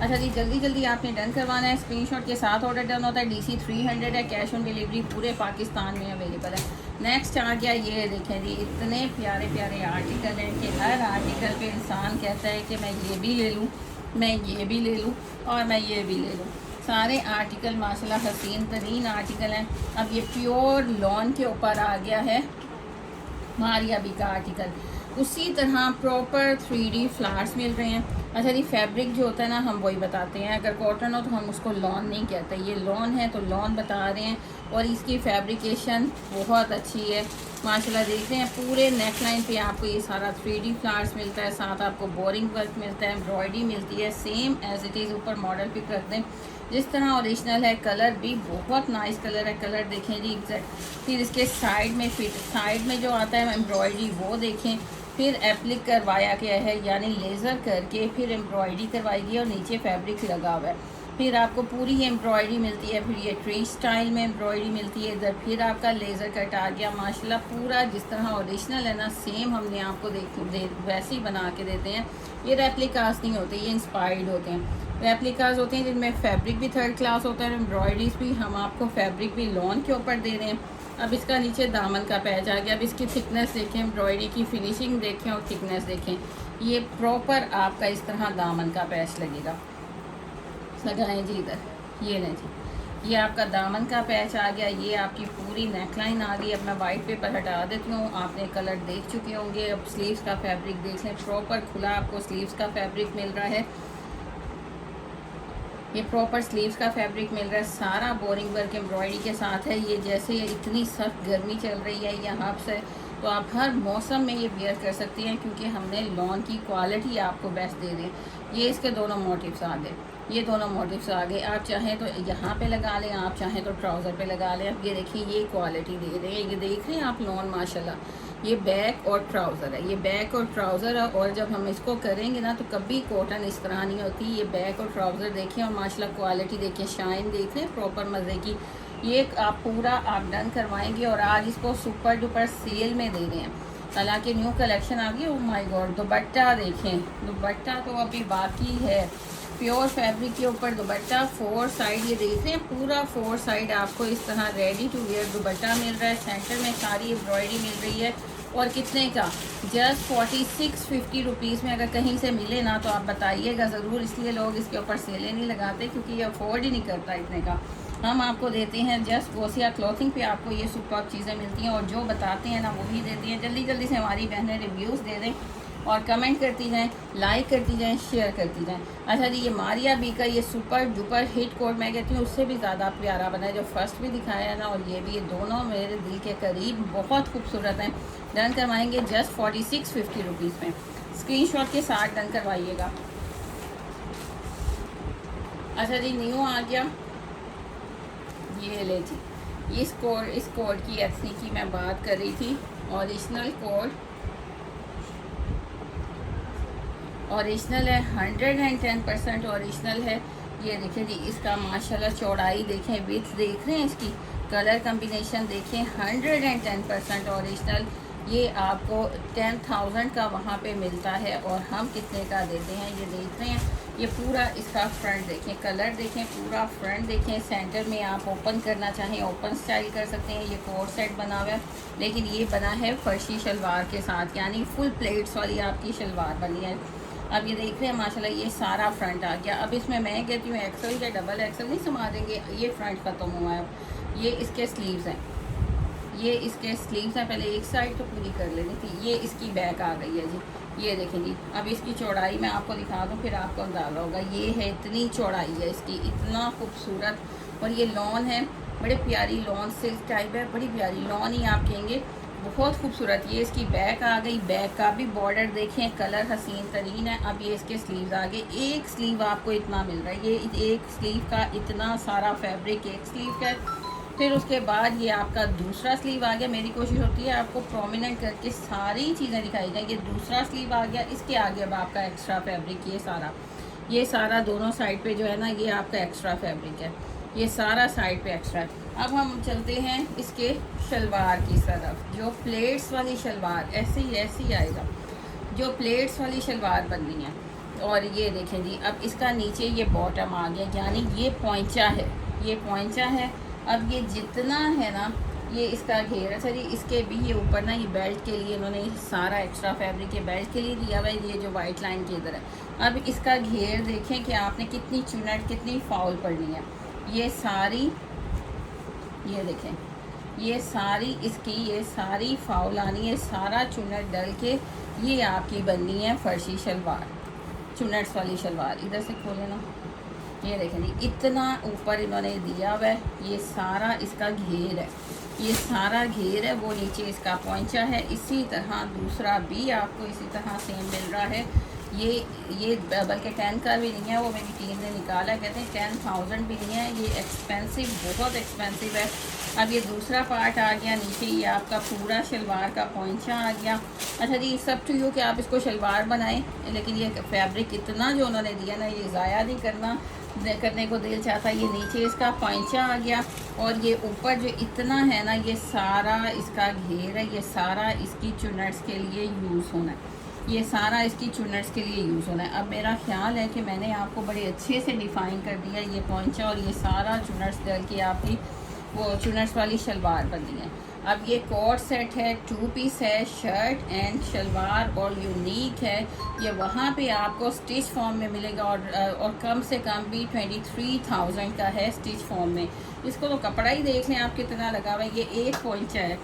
अच्छा जी, जल्दी जल्दी आपने डन करवाना है, स्क्रीनशॉट के साथ ऑर्डर डन होता है। DC 300 है, कैश ऑन डिलीवरी पूरे पाकिस्तान में अवेलेबल है। नेक्स्ट आ गया, ये देखें जी, इतने प्यारे प्यारे आर्टिकल हैं कि हर आर्टिकल पे इंसान कहता है कि मैं ये भी ले लूँ, मैं ये भी ले लूँ, और मैं ये भी ले लूँ। सारे आर्टिकल माशाल्लाह हसीन तरीन आर्टिकल हैं। अब ये प्योर लॉन के ऊपर आ गया है मारिया बी का आर्टिकल। उसी तरह प्रॉपर 3D फ्लावर्स मिल रहे हैं। अच्छा जी, फैब्रिक जो होता है ना, हम वही बताते हैं। अगर कॉटन हो तो हम उसको लॉन नहीं कहते, ये लॉन है तो लॉन बता रहे हैं। और इसकी फैब्रिकेशन बहुत अच्छी है माशाल्लाह। देख रहे हैं पूरे नेक लाइन पे आपको ये सारा 3D फ्लावर्स मिलता है, साथ आपको बोरिंग वर्क मिलता है, एम्ब्रॉयडरी मिलती है, सेम एज इट इज़। ऊपर मॉडल पिक रख दें जिस तरह ओरिजिनल है। कलर भी बहुत नाइस कलर है, कलर देखें जी एग्जैक्ट। फिर इसके साइड में साइड में जो आता है एम्ब्रॉयडरी वो देखें। फिर एप्लिक करवाया गया है, यानी लेज़र करके फिर एम्ब्रॉयडरी करवाई गई और नीचे फैब्रिक लगा हुआ है। फिर आपको पूरी एम्ब्रॉयडरी मिलती है। फिर ये ट्री स्टाइल में एम्ब्रॉयडरी मिलती है इधर। फिर आपका लेज़र कट आ गया माशाल्लाह। पूरा जिस तरह ओरिजिनल है ना, सेम हमने आपको वैसे ही बना के देते हैं। ये रेप्लिकास नहीं होते, ये इंस्पायर्ड होते हैं। रेप्लिकास होते हैं जिनमें फैब्रिक भी थर्ड क्लास होता है, एम्ब्रॉयडरीज भी। हम आपको फैब्रिक भी लॉन के ऊपर दे रहे हैं। अब इसका नीचे दामन का पैच आ गया। अब इसकी थिकनेस देखें, एम्ब्रॉयडरी की फिनिशिंग देखें और थिकनेस देखें। ये प्रॉपर आपका इस तरह दामन का पैच लगेगा। लगाएं जी इधर, ये नहीं जी, ये आपका दामन का पैच आ गया। ये आपकी पूरी नेकलाइन आ गई। अब मैं वाइट पेपर हटा देती हूँ, आपने कलर देख चुके होंगे। अब स्लीव्स का फैब्रिक देख लें, प्रॉपर खुला आपको स्लीव्स का फैब्रिक मिल रहा है। ये प्रॉपर स्लीव्स का फैब्रिक मिल रहा है, सारा बोरिंग वर्क एम्ब्रॉयडरी के साथ है। ये जैसे इतनी सख्त गर्मी चल रही है यहाँ से, तो आप हर मौसम में ये वेयर कर सकती हैं, क्योंकि हमने लॉन की क्वालिटी आपको बेस्ट दे रहे हैं। ये इसके दोनों मोटिव्स आ गए, ये दोनों मोटिव्स आ गए। आप चाहें तो यहाँ पे लगा लें, आप चाहें तो ट्राउज़र पे लगा लें। अब ये देखिए, ये क्वालिटी दे रहे हैं, ये देख रहे हैं आप लॉन माशाल्लाह। ये बैक और ट्राउज़र है, ये बैक और ट्राउज़र है। और जब हम इसको करेंगे ना, तो कभी कॉटन इस तरह नहीं होती। ये बैक और ट्राउज़र देखें, और माशाल्लाह क्वालिटी देखिए, शाइन देखें, प्रॉपर मज़े की। ये आप पूरा आप डन करवाएंगे, और आज इसको सुपर डुपर सेल में दे रहे हैं। हालांकि न्यू कलेक्शन आ गई। ओह माय गॉड, दुपट्टा देखें, दुपट्टा तो अभी बाकी है। प्योर फैब्रिक के ऊपर दुपट्टा, 4 साइड, ये देख रहे हैं पूरा 4 साइड आपको इस तरह रेडी टू वेयर दुपट्टा मिल रहा है। सेंटर में सारी एम्ब्रॉयडरी मिल रही है। और कितने का? जस्ट 4650 रुपीज़ में। अगर कहीं से मिले ना तो आप बताइएगा ज़रूर, इसलिए लोग इसके ऊपर सेलें नहीं लगाते, क्योंकि ये अफोर्ड ही नहीं करता इतने का। हम आपको देते हैं जस्ट गोसिया क्लॉथिंग पे आपको ये सुपर चीज़ें मिलती हैं, और जो बताते हैं ना वही देती हैं। जल्दी जल्दी से हमारी बहनें रिव्यूज़ दे दें। और कमेंट करती जाएं, लाइक करती जाएं, शेयर करती जाएं। अच्छा जी, ये मारिया बी का ये सुपर डुपर हिट कोट मैं कहती हूँ उससे भी ज़्यादा प्यारा बना है, जो फर्स्ट भी दिखाया है ना और ये भी, ये दोनों मेरे दिल के करीब बहुत खूबसूरत हैं। डन करवाएंगे जस्ट 4650 रुपीज़ में, स्क्रीनशॉट के साथ डन करवाइएगा। अच्छा जी, न्यू आ गया, ये ले जी, इस कोड की एथनिक की मैं बात कर रही थी। ओरिजिनल कोड ओरिजिनल है, 110% ओरिजिनल है। ये देखें जी, इसका माशाल्लाह चौड़ाई देखें, विड्थ देख रहे हैं, इसकी कलर कम्बिनेशन देखें, 110% ओरिजिनल। ये आपको 10,000 का वहाँ पे मिलता है और हम कितने का देते हैं ये देख रहे हैं। ये पूरा इसका फ्रंट देखें, कलर देखें, पूरा फ्रंट देखें। सेंटर में आप ओपन करना चाहें ओपन स्टाइल कर सकते हैं। ये कोट सेट बना हुआ है, लेकिन ये बना है फर्शी शलवार के साथ, यानी फुल प्लेट्स वाली आपकी शलवार बनी है। अब ये देख रहे हैं माशाल्लाह, ये सारा फ्रंट आ गया। अब इसमें मैं कहती हूँ एक्सल या डबल एक्सल नहीं समा देंगे, ये फ्रंट ख़त्म हुआ है। ये इसके स्लीव्स हैं, ये इसके स्लीव्स हैं। पहले एक साइड तो पूरी कर लेनी थी। ये इसकी बैक आ गई है जी, ये देखें जी। अब इसकी चौड़ाई मैं आपको दिखा दूँ, फिर आपको अंदाज़ा होगा। ये है, इतनी चौड़ाई है इसकी, इतना खूबसूरत। और ये लॉन है, बड़े प्यारी लॉन सिल्क टाइप है, बड़ी प्यारी लॉन ही आप कहेंगे, बहुत खूबसूरत। ये इसकी बैक आ गई, बैक का भी बॉर्डर देखें, कलर हसीन तरीन है। अब ये इसके स्लीव्स आ गए, एक स्लीव आपको इतना मिल रहा है, ये एक स्लीव का इतना सारा फैब्रिक एक स्लीव का। फिर उसके बाद ये आपका दूसरा स्लीव आ गया। मेरी कोशिश होती है आपको प्रोमिनेंट करके सारी चीज़ें दिखाई जाए। ये दूसरा स्लीव आ गया, इसके आगे अब आपका एक्स्ट्रा फैब्रिक, ये सारा दोनों साइड पे जो है ना, ये आपका एक्स्ट्रा फैब्रिक है, ये सारा साइड पे एक्स्ट्रा। अब हम चलते हैं इसके शलवार की तरफ। जो प्लेट्स वाली शलवार ऐसे ही आएगा, जो प्लेट्स वाली शलवार बननी है। और ये देखें जी, अब इसका नीचे ये बॉटम आ गया, यानी ये पोंचा है, ये पोंचा है। अब ये जितना है ना, ये इसका घेर। अच्छा जी, इसके भी ये ऊपर ना, ये बेल्ट के लिए इन्होंने सारा एक्स्ट्रा फैब्रिक ये बेल्ट के लिए दिया हुआ है, ये जो वाइट लाइन की इधर है। अब इसका घेर देखें कि आपने कितनी चुनट, कितनी फाउल पड़नी है। ये सारी, ये देखें, ये सारी इसकी, ये सारी फाउल आनी है, सारा चुनट डल के ये आपकी बननी है फर्शी शलवार, चुनट्स वाली शलवार। इधर से खोले ना, ये देखें जी, इतना ऊपर इन्होंने दिया हुआ है। ये सारा इसका घेर है, ये सारा घेर है, वो नीचे इसका पोंचा है। इसी तरह दूसरा भी आपको इसी तरह सेम मिल रहा है। ये बल्कि 10 का भी नहीं है, वो मेरी टीम ने निकाला, कहते हैं 10,000 भी नहीं है। ये एक्सपेंसिव, बहुत एक्सपेंसिव है। अब ये दूसरा पार्ट आ गया नीचे, ये आपका पूरा शलवार का पोंचा आ गया। अच्छा जी, सब टू यू कि आप इसको शलवार बनाएं, लेकिन ये फैब्रिक इतना जो उन्होंने दिया ना, ये ज़ाया नहीं करने को दिल चाहता। ये नीचे इसका पोंचा आ गया और ये ऊपर जो इतना है ना, ये सारा इसका घेर है, ये सारा इसकी चुनट्स के लिए यूज़ होना है, ये सारा इसकी चुनट्स के लिए यूज़ होना है। अब मेरा ख्याल है कि मैंने आपको बड़े अच्छे से डिफ़ाइन कर दिया ये पोंचा और ये सारा चुनट्स डल के आपकी वो चुनट्स वाली शलवार बनी है। अब ये कोट सेट है, 2 पीस है, शर्ट एंड शलवार और यूनिक है। ये वहाँ पे आपको स्टिच फॉर्म में मिलेगा और कम से कम भी 23,000 का है स्टिच फॉर्म में। इसको तो कपड़ा ही देख लें आप कितना लगा हुआ है। ये एक पोंचा है,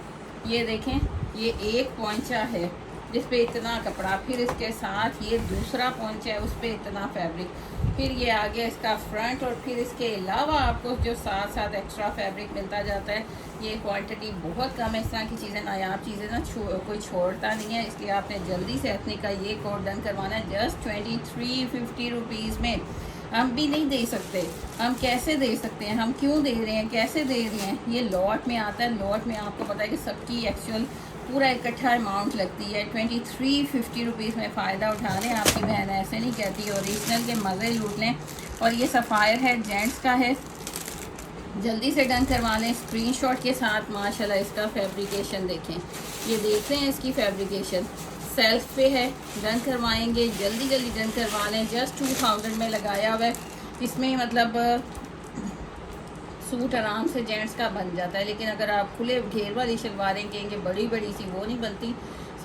ये देखें, ये एक पोंचा है जिस पे इतना कपड़ा, फिर इसके साथ ये दूसरा पोंचा है, उस पर इतना फैब्रिक, फिर ये आ गया इसका फ्रंट, और फिर इसके अलावा आपको जो साथ साथ एक्स्ट्रा फैब्रिक मिलता जाता है। ये क्वांटिटी बहुत कम है, इस तरह की चीज़ें, नायाब चीज़ें ना कोई छोड़ता नहीं है, इसलिए आपने जल्दी से अपने का ये कोड डन करवाना है जस्ट 2350 रुपीज़ में। हम भी नहीं दे सकते, हम कैसे दे सकते हैं, हम क्यों दे रहे हैं, कैसे दे रहे हैं। ये लॉट में आता है, लॉट में आपको पता है कि सबकी एक्चुअल पूरा इकट्ठा अमाउंट लगती है। 2350 रुपीज़ में फ़ायदा उठा लें, आपकी बहन ऐसे नहीं कहती, ओरिजिनल के मज़े लूट लें। और ये सफ़ायर है, जेंट्स का है, जल्दी से डन करवा लें स्क्रीनशॉट के साथ। माशाल्लाह इसका फैब्रिकेशन देखें, ये देख रहे हैं इसकी फैब्रिकेशन, सेल्फ पे है, डन करवाएंगे, जल्दी जल्दी डन करवा लें। जस्ट 2000 में लगाया हुआ है, इसमें मतलब सूट आराम से जेंट्स का बन जाता है। लेकिन अगर आप खुले घेर वाली शलवारें कहेंगे बड़ी बड़ी सी, वो नहीं बनती।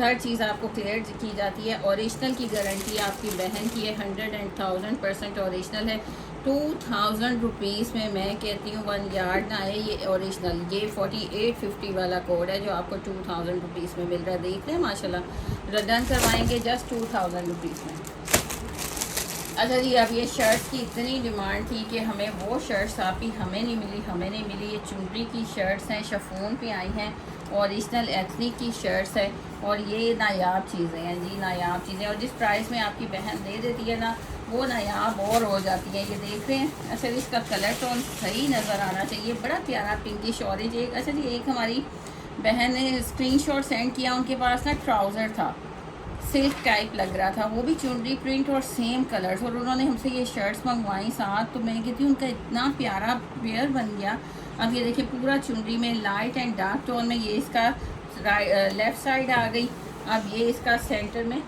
हर चीज़ आपको क्लियर की जाती है। ओरिजिनल की गारंटी आपकी बहन की है, 100% ओरिजिनल है। ₹2000 में मैं कहती हूँ 1 यार्ड ना है ये ओरिजिनल। ये 4850 वाला कोड है जो आपको ₹2000 में मिल रहा है। देख रहे हैं माशाल्लाह। रिटर्न करवाएंगे जस्ट ₹2000 में। अच्छा जी, अब ये शर्ट्स की इतनी डिमांड थी कि हमें वो शर्ट्स आपकी हमें नहीं मिली। ये चुनरी की शर्ट्स हैं, शिफॉन पे आई हैं, ओरिजिनल एथनिक की शर्ट्स है और ये नायाब चीज़ें हैं जी, नायाब चीज़ें। और जिस प्राइस में आपकी बहन दे देती है ना, वो नायाब और हो जाती है। ये देख रहे हैं। अच्छा जी, इसका कलर टोन सही नज़र आना चाहिए। बड़ा प्यारा पिंकिश ऑरेंज। एक अच्छा जी, एक हमारी बहन ने स्क्रीनशॉट सेंड किया, उनके पास ना ट्राउज़र था, सिल्क टाइप लग रहा था, वो भी चुनरी प्रिंट और सेम कलर्स, और उन्होंने हमसे ये शर्ट्स मंगवाई साथ। तो मैं कहती हूँ उनका इतना प्यारा पेयर बन गया। अब ये देखिए पूरा चुनरी में लाइट एंड डार्क टोन में, ये इसका लेफ़्ट साइड आ गई। अब ये इसका सेंटर में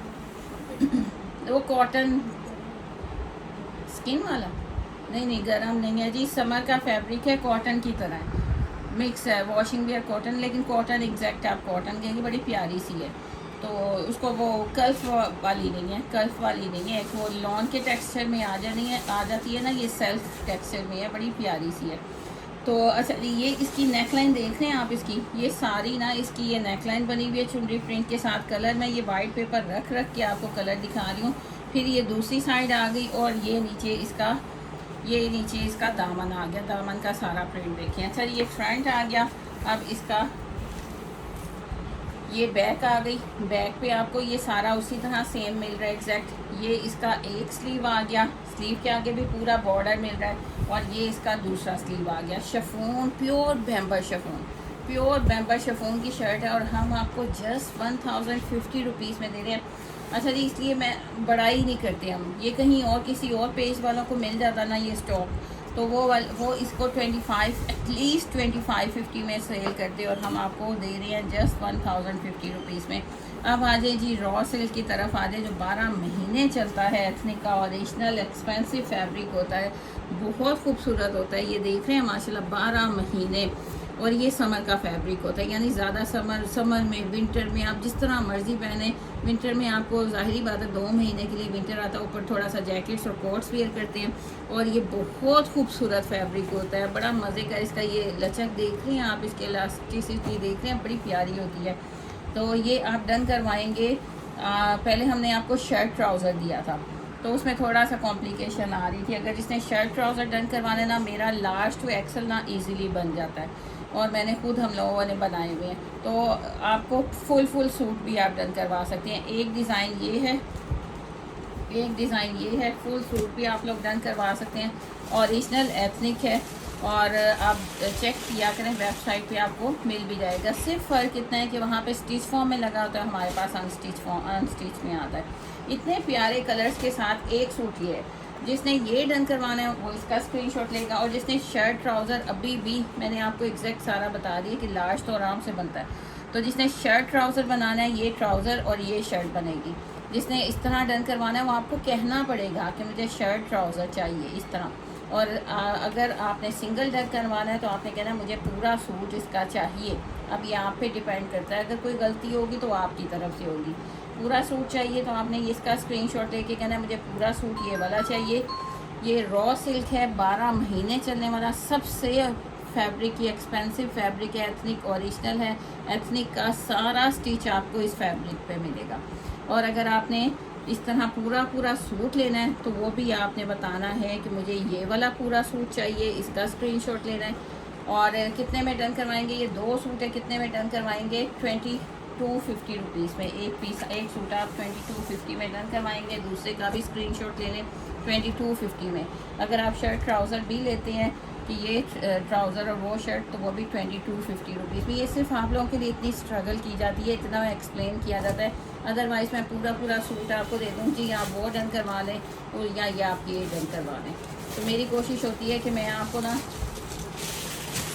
वो कॉटन स्किन वाला नहीं गर्म नहीं है जी, समर का फैब्रिक है, कॉटन की तरह है, मिक्स है, वॉशिंग वेयर कॉटन, लेकिन कॉटन एग्जैक्ट आप कॉटन कहेंगे। बड़ी प्यारी सी है। तो उसको वो कल्फ वाली नहीं है, कल्फ वाली नहीं है, वो लॉन के टेक्सचर में आ जाती है ना, ये सेल्फ टेक्सचर में है, बड़ी प्यारी सी है। तो अच्छा ये इसकी नेकलाइन देख रहे हैं आप, इसकी ये सारी ना इसकी ये नेकलाइन बनी हुई है चुनरी प्रिंट के साथ। कलर मैं ये वाइट पेपर रख के आपको कलर दिखा रही हूँ। फिर ये दूसरी साइड आ गई और ये नीचे इसका दामन आ गया, दामन का सारा प्रिंट देखिए। अच्छा ये फ्रंट आ गया। अब इसका ये बैक आ गई, बैक पे आपको ये सारा उसी तरह सेम मिल रहा है एग्जैक्ट। ये इसका एक स्लीव आ गया, स्लीव के आगे भी पूरा बॉर्डर मिल रहा है, और ये इसका दूसरा स्लीव आ गया। शिफॉन, प्योर बैम्बर शिफॉन की शर्ट है, और हम आपको जस्ट ₹1050 में दे रहे हैं। अच्छा जी, इसलिए मैं बड़ाई नहीं करते हम, ये कहीं और किसी और पेज वालों को मिल जाता ना ये स्टॉक, तो वो इसको 25 एटलीस्ट 2550 में सेल करते, और हम आपको दे रहे हैं जस्ट ₹1050 में। अब आ जाए जी रॉ सिल्क की तरफ आ जाए, जो 12 महीने चलता है, एथनिक का ओरिजिनल एक्सपेंसिव फैब्रिक होता है, बहुत खूबसूरत होता है। ये देख रहे हैं माशाल्लाह 12 महीने, और ये समर का फैब्रिक होता है, यानी ज़्यादा समर में, विंटर में आप जिस तरह मर्जी पहने। विंटर में आपको ज़ाहिरी बात है 2 महीने के लिए विंटर आता है, ऊपर थोड़ा सा जैकेट्स और कोट्स वेयर करते हैं, और ये बहुत खूबसूरत फैब्रिक होता है, बड़ा मज़े का। इसका ये लचक देख रहे हैं आप, इसके इलास्टिसिटी देख रहे हैं, बड़ी प्यारी होती है। तो ये आप डन करवाएंगे। पहले हमने आपको शर्ट ट्राउज़र दिया था, तो उसमें थोड़ा सा कॉम्प्लिकेशन आ रही थी। अगर जिसने शर्ट ट्राउज़र डन करवाने ना, मेरा लार्ज टू एक्सल ना इजीली बन जाता है, और मैंने खुद हम लोगों ने बनाए हुए हैं। तो आपको फुल सूट भी आप डन करवा सकते हैं। एक डिज़ाइन ये है, फुल सूट भी आप लोग डन करवा सकते हैं। ओरिजिनल एथनिक है, और आप चेक किया करें वेबसाइट पे, आपको मिल भी जाएगा। सिर्फ फ़र्क इतना है कि वहाँ पे स्टिच फॉर्म में लगा होता है, हमारे पास अनस्टिच में आता है। इतने प्यारे कलर्स के साथ एक सूट ये है। जिसने ये डन करवाना है वो इसका स्क्रीनशॉट लेगा, और जिसने शर्ट ट्राउज़र, अभी भी मैंने आपको एग्जैक्ट सारा बता दिया कि लार्ज तो आराम से बनता है, तो जिसने शर्ट ट्राउज़र बनाना है, ये ट्राउज़र और ये शर्ट बनेगी। जिसने इस तरह डन करवाना है वो आपको कहना पड़ेगा कि मुझे शर्ट ट्राउज़र चाहिए इस तरह, और अगर आपने सिंगल डन करवाना है तो आपने कहना है मुझे पूरा सूट इसका चाहिए। अब ये आप पे डिपेंड करता है, अगर कोई गलती होगी तो आपकी तरफ से होगी। पूरा सूट चाहिए तो आपने इसका स्क्रीनशॉट लेके कहना है मुझे पूरा सूट ये वाला चाहिए। ये रॉ सिल्क है, 12 महीने चलने वाला, सबसे फैब्रिक की एक्सपेंसिव फैब्रिक है, एथनिक ओरिजिनल है। एथनिक का सारा स्टिच आपको इस फैब्रिक पे मिलेगा। और अगर आपने इस तरह पूरा सूट लेना है तो वो भी आपने बताना है कि मुझे ये वाला पूरा सूट चाहिए, इसका स्क्रीनशॉट लेना है। और कितने में डन करवाएंगे, ये 2 सूट है, कितने में डन करवाएंगे, ₹2250 में। एक सूट आप 2250 में डन करवाएंगे, दूसरे का भी स्क्रीनशॉट ले लें 2250 में। अगर आप शर्ट ट्राउज़र भी लेते हैं कि ये ट्राउज़र और वो शर्ट, तो वो भी 2250 में। ये सिर्फ आप लोगों के लिए इतनी स्ट्रगल की जाती है, इतना एक्सप्लेन किया जाता है। अदरवाइज़ मैं पूरा सूट आपको दे दूँ जी, आप वो डन करवा लें, और या ये आप ये डन करवा लें। तो मेरी कोशिश होती है कि मैं आपको ना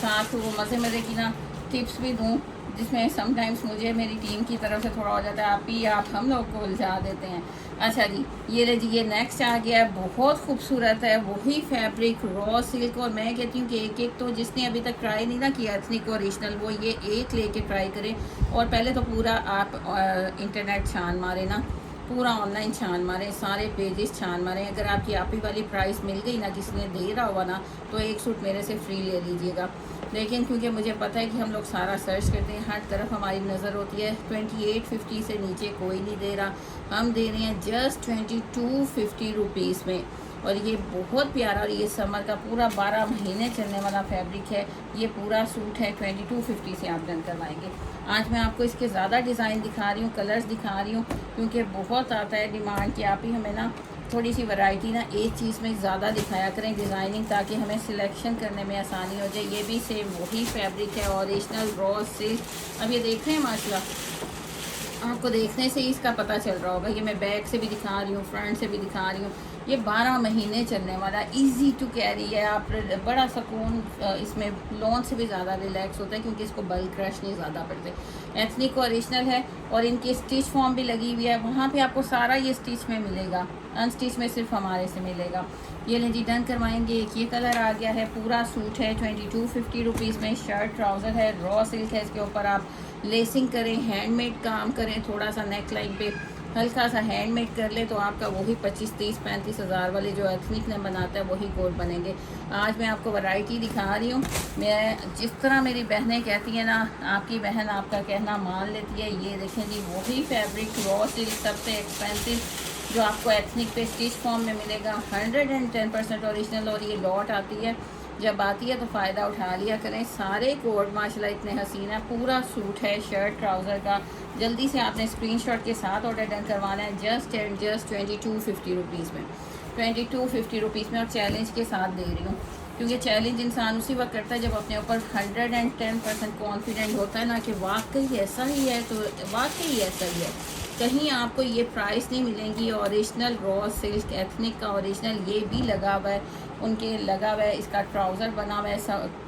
साथ वो मज़े की ना टिप्स भी दूँ, जिसमें समटाइम्स मुझे मेरी टीम की तरफ से थोड़ा हो जाता है, आप हम लोग को उलझा देते हैं। अच्छा जी, ये ले जी, ये नेक्स्ट आ गया है, बहुत खूबसूरत है, वही फैब्रिक रॉ सिल्क। और मैं कहती हूँ कि एक तो जिसने अभी तक ट्राई नहीं ना किया एथनिक ओरिजिनल, वो ये एक लेके ट्राई करें। और पहले तो पूरा आप इंटरनेट छान मारे ना, पूरा ऑनलाइन छान मारें, सारे पेजेस छान मारें। अगर आपकी आप ही वाली प्राइस मिल गई ना, किसी ने दे रहा होगा ना, तो एक सूट मेरे से फ्री ले लीजिएगा। लेकिन क्योंकि मुझे पता है कि हम लोग सारा सर्च करते हैं, हर तरफ हमारी नज़र होती है, 2850 से नीचे कोई नहीं दे रहा। हम दे रहे हैं जस्ट 2250 रुपीज़ में। और ये बहुत प्यारा, और ये समर का पूरा 12 महीने चलने वाला फैब्रिक है। ये पूरा सूट है 2250 से आप डन करवाएंगे। आज मैं आपको इसके ज़्यादा डिज़ाइन दिखा रही हूँ, कलर्स दिखा रही हूँ, क्योंकि बहुत आता है डिमांड कि आप ही हमें ना थोड़ी सी वैरायटी ना एक चीज़ में ज़्यादा दिखाया करें डिज़ाइनिंग, ताकि हमें सिलेक्शन करने में आसानी हो जाए। ये भी सेम वही फैब्रिक है, ओरिजिनल रॉ सिल्क। अब ये देख रहे हैं माशाल्लाह, आपको देखने से ही इसका पता चल रहा होगा। ये मैं बैक से भी दिखा रही हूँ, फ्रंट से भी दिखा रही हूँ। ये 12 महीने चलने वाला, इजी टू कैरी है। आप बड़ा सुकून, इसमें लॉन से भी ज़्यादा रिलैक्स होता है, क्योंकि इसको बल्क क्रश नहीं ज़्यादा पड़ते। एथनिक ओरिजिनल है, और इनकी स्टिच फॉर्म भी लगी हुई है। वहाँ पे आपको सारा ये स्टिच में मिलेगा, अनस्टिच में सिर्फ हमारे से मिलेगा। ये लें जी, डन करवाएंगे। एक ये कलर आ गया है, पूरा सूट है 2250 रुपीज़ में। शर्ट ट्राउज़र है, रॉ सिल्क है। इसके ऊपर आप लेसिंग करें, हैंडमेड काम करें, थोड़ा सा नेक लाइन पे हल्का सा हैंडमेड कर ले, तो आपका वही 25, 30, 35 हज़ार वाले जो एथनिक ने बनाता है वही कोट बनेंगे। आज मैं आपको वैरायटी दिखा रही हूँ। मैं जिस तरह मेरी बहनें कहती हैं ना, आपकी बहन आपका कहना मान लेती है। ये देखें जी, वही फैब्रिक रॉ सिल्क, सबसे एक्सपेंसिव, जो आपको एथनिक पे स्टिच फॉर्म में मिलेगा। 110% ओरिजिनल, और ये लॉट आती है। जब आती है तो फ़ायदा उठा लिया करें। सारे कोड माशाल्लाह इतने हसीन है। पूरा सूट है शर्ट ट्राउज़र का। जल्दी से आपने स्क्रीनशॉट के साथ ऑर्डर डन करवाना है, जस्ट एंड जस्ट 2250 रुपीज़ में। 2250 रुपीज़ में, और चैलेंज के साथ दे रही हूँ, क्योंकि चैलेंज इंसान उसी वक्त करता है जब अपने ऊपर 110% कॉन्फिडेंट होता है ना, कि वाकई ऐसा ही है, तो वाकई ऐसा ही है। कहीं आपको ये प्राइस नहीं मिलेंगी। ओरिजिनल रॉ सिल्क एथनिक का ओरिजिनल ये भी लगा हुआ है, उनके लगा हुआ है। इसका ट्राउज़र बना हुआ है,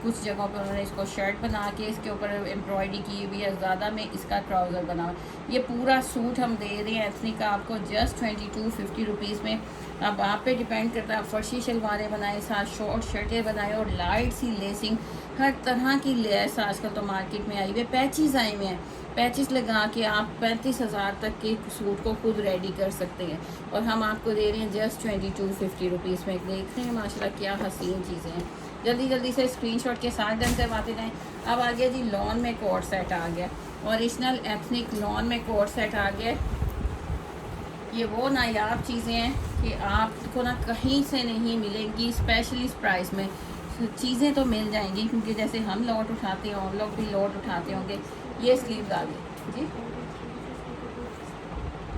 कुछ जगहों पर उन्होंने इसको शर्ट बना के इसके ऊपर एम्ब्रॉयडरी की हुई है, ज़्यादा में इसका ट्राउज़र बना हुआ है। ये पूरा सूट हम दे रहे हैं एथनिक का आपको जस्ट 2250 रुपीज़ में। अब आप पे डिपेंड करता है, फर्शी शलवारें बनाएं, साथ शॉर्ट शर्टें बनाएं, और लाइट सी लेसिंग, हर तरह की लेस आजकल तो मार्केट में आई हुई है। पैचेस आए हुए हैं, पैचेस लगा के आप 35 हज़ार तक के सूट को खुद रेडी कर सकते हैं। और हम आपको दे रहे हैं जस्ट 2250 रुपीज़ में। देख रहे हैं माशाल्लाह क्या हसीन चीज़ें हैं। जल्दी जल्दी से स्क्रीनशॉट के साथ डन करवाते जाएँ। अब आ गया जी लॉन में कोट सेट आ गया, ओरिजिनल एथनिक लॉन में कोट सेट आ गया। ये वो नायाब चीज़ें हैं कि आपको ना कहीं से नहीं मिलेंगी, स्पेशली इस प्राइस में। चीज़ें तो मिल जाएंगी, क्योंकि जैसे हम लॉट उठाते हैं और लोग भी लॉट उठाते होंगे। ये स्लीव्स आ गए जी,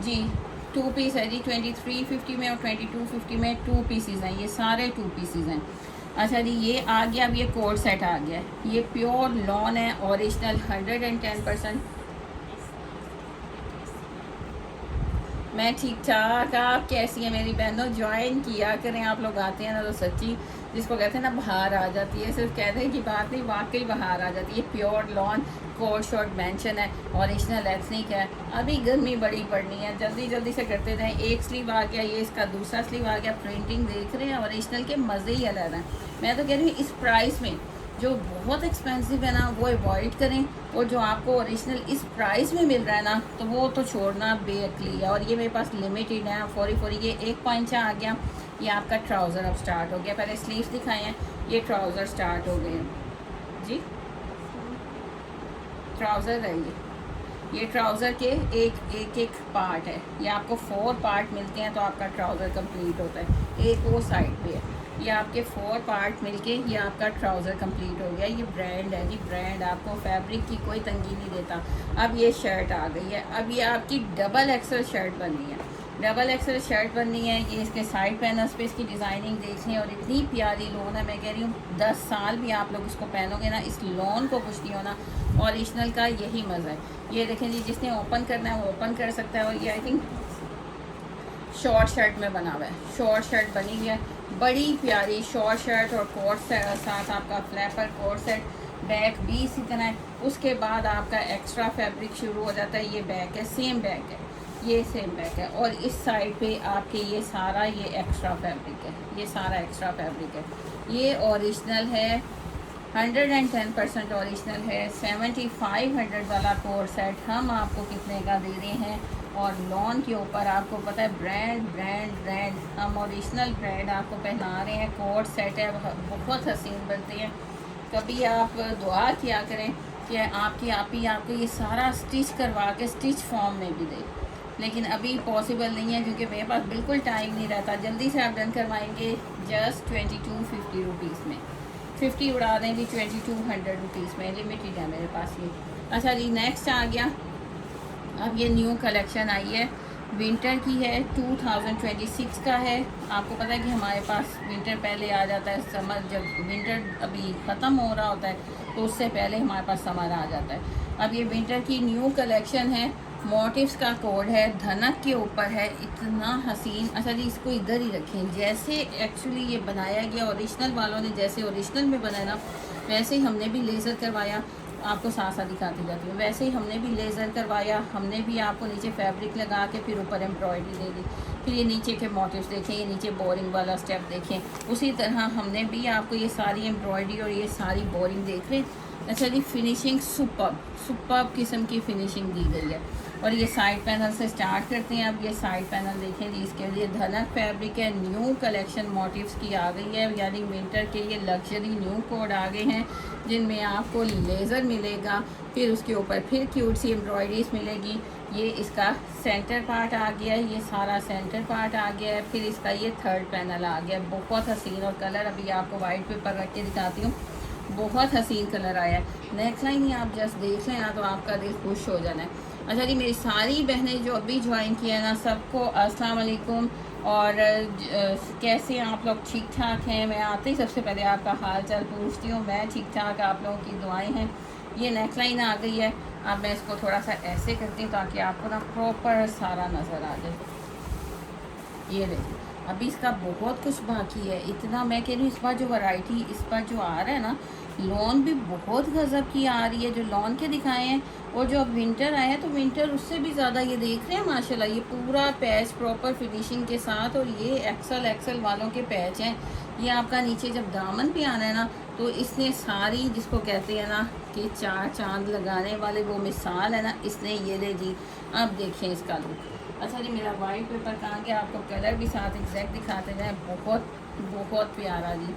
जी 2 पीस है जी, 2350 में और 2250 में 2 पीसीज हैं। ये सारे 2 पीसीज हैं। अच्छा जी, ये आ गया। अब ये कोट सेट आ गया। ये प्योर लॉन है, ओरिजिनल 110%। मैं ठीक ठाक, आप कैसी हैं मेरी बहनों? ज्वाइन किया करें, आप लोग आते हैं ना तो सच्ची जिसको कहते हैं ना बाहर आ जाती है। सिर्फ कहने की बात नहीं, वाकई बाहर आ जाती है। Pure lawn coat short mention है, ओरिजिनल एथनिक है। अभी गर्मी बड़ी पड़नी है, जल्दी जल्दी से करते जाएं। एक स्लीव आ गया, ये इसका दूसरा स्लीव आ गया। प्रिंटिंग देख रहे हैं, ओरिजिनल के मज़े ही अलग हैं। मैं तो कह रही हूँ इस प्राइस में जो बहुत एक्सपेंसिव है ना वो अवॉइड करें, और जो आपको ओरिजिनल इस प्राइस में मिल रहा है ना, तो वो तो छोड़ना बेअक्ली है। और ये मेरे पास लिमिटेड है, फौरी ये 1 पंचा आ गया। ये आपका ट्राउज़र अब स्टार्ट हो गया। पहले स्लीव्स दिखाए हैं, ये ट्राउज़र स्टार्ट हो गए जी। ट्राउज़र है ये ट्राउज़र के एक पार्ट है। ये आपको 4 पार्ट मिलते हैं तो आपका ट्राउज़र कंप्लीट होता है। एक वो साइड पे है, ये आपके 4 पार्ट मिलके ये आपका ट्राउज़र कंप्लीट हो गया। ये ब्रांड है जी, ब्रांड आपको फैब्रिक की कोई तंगी नहीं देता। अब ये शर्ट आ गई है। अब ये आपकी डबल एक्सल शर्ट बननी है, डबल एक्सल शर्ट बननी है। ये इसके साइड पैनल्स पे इसकी डिज़ाइनिंग देख लें, और इतनी प्यारी लोन है। मैं कह रही हूँ 10 साल भी आप लोग इसको पहनोगे ना, इस लोन को कुछ नहीं होना। ओरिजिनल का यही मज़ा है। ये देखें जी, जिसने ओपन करना है वो ओपन कर सकता है। और ये आई थिंक शॉर्ट शर्ट में बना हुआ है, शॉर्ट शर्ट बनी हुई है, बड़ी प्यारी शॉर्ट शर्ट। और कोट साथ आपका फ्लैपर कोट सेट, बैक भी इसी तरह है। उसके बाद आपका एक्स्ट्रा फैब्रिक शुरू हो जाता है। ये बैक है, सेम बैक है, ये सेम बैक है। और इस साइड पे आपके ये सारा ये एक्स्ट्रा फैब्रिक है, ये सारा एक्स्ट्रा फैब्रिक है। ये ओरिजिनल है 110% ओरिजिनल है। 7500 वाला कोड सेट हम आपको कितने का दे रहे हैं, और लॉन के ऊपर आपको पता है ब्रांड हम ओरिजिनल ब्रांड आपको पहना रहे हैं। कोड सेट है, बहुत हसीन बनते हैं। कभी आप दुआ किया करें कि आपकी आपको ये सारा स्टिच करवा के स्टिच फॉर्म में भी दे, लेकिन अभी पॉसिबल नहीं है क्योंकि मेरे पास बिल्कुल टाइम नहीं रहता। जल्दी से आप डन करवाएंगे जस्ट 2250 रुपीज़ में, 50 उड़ा दें जी, 2200 रुपीज़ में लिमिटेड है मेरे पास ये। अच्छा जी, नेक्स्ट आ गया, अब ये न्यू कलेक्शन आई है, विंटर की है, 2026 का है। आपको पता है कि हमारे पास विंटर पहले आ जाता है, समर जब विंटर अभी ख़त्म हो रहा होता है तो उससे पहले हमारे पास समर आ जाता है। अब ये विंटर की न्यू कलेक्शन है, मोटिव्स का कोड है, धनक के ऊपर है, इतना हसीन। अच्छा जी, इसको इधर ही रखें, जैसे एक्चुअली ये बनाया गया ओरिजिनल वालों ने जैसे ओरिजिनल में बनाया वैसे ही हमने भी लेज़र करवाया। आपको साथ साथ दिखाती जाती हूँ। वैसे ही हमने भी लेज़र करवाया, हमने भी आपको नीचे फैब्रिक लगा के फिर ऊपर एम्ब्रॉयडरी दे दी। फिर ये नीचे के मोटिव्स देखें, ये नीचे बोरिंग वाला स्टेप देखें, उसी तरह हमने भी आपको ये सारी एम्ब्रॉयडरी और ये सारी बोरिंग देख रहे। अच्छा जी, फिनिशिंग सुपर्ब किस्म की फिनिशिंग दी गई है। और ये साइड पैनल से स्टार्ट करते हैं। अब ये साइड पैनल देखें जी, इसके लिए धनक फैब्रिक है, न्यू कलेक्शन मोटिव्स की आ गई है, यानी विंटर के ये लग्जरी न्यू कोड आ गए हैं जिनमें आपको लेज़र मिलेगा, फिर उसके ऊपर फिर क्यूट सी एम्ब्रॉयडरीज मिलेगी। ये इसका सेंटर पार्ट आ गया है, ये सारा सेंटर पार्ट आ गया है, फिर इसका ये थर्ड पैनल आ गया, बहुत हसीन। और कलर अभी आपको वाइट पेपर रख के दिखाती हूँ, बहुत हसीन कलर आया है। नेक्स्ट लाइन ही आप जस्ट देख लें ना तो आपका दिल खुश हो जाना है। अच्छा जी, मेरी सारी बहनें जो अभी ज्वाइन किया है ना, सबको अस्सलाम वालेकुम। और कैसे आप लोग, ठीक ठाक हैं? मैं आते ही सबसे पहले आपका हाल चाल पूछती हूँ। मैं ठीक ठाक, आप लोगों की दुआएं हैं। ये नेक लाइन आ गई है। अब मैं इसको थोड़ा सा ऐसे करती हूँ ताकि आपको ना प्रॉपर सारा नज़र आ जाए। ये देखिए, अभी इसका बहुत कुछ बाकी है। इतना मैं कह रही हूँ, इस बार जो वैरायटी इस बार जो आ रहा है ना, लॉन भी बहुत गज़ब की आ रही है। जो लॉन के दिखाए हैं और जो अब विंटर आया है तो विंटर उससे भी ज़्यादा ये देख रहे हैं माशाल्लाह। ये पूरा पैच प्रॉपर फिनिशिंग के साथ, और ये एक्सल वालों के पैच हैं। ये आपका नीचे जब दामन पे आना है ना तो इसने सारी, जिसको कहते हैं ना कि चार चांद लगाने वाले वो मिसाल है ना, इसने ये ले जी। अब देखें इसका लुक। अच्छा जी, मेरा वाइट पेपर कहाँ गया? आपको कलर भी साथ एग्जैक्ट दिखाते जाएँ। बहुत बहुत प्यारा जी,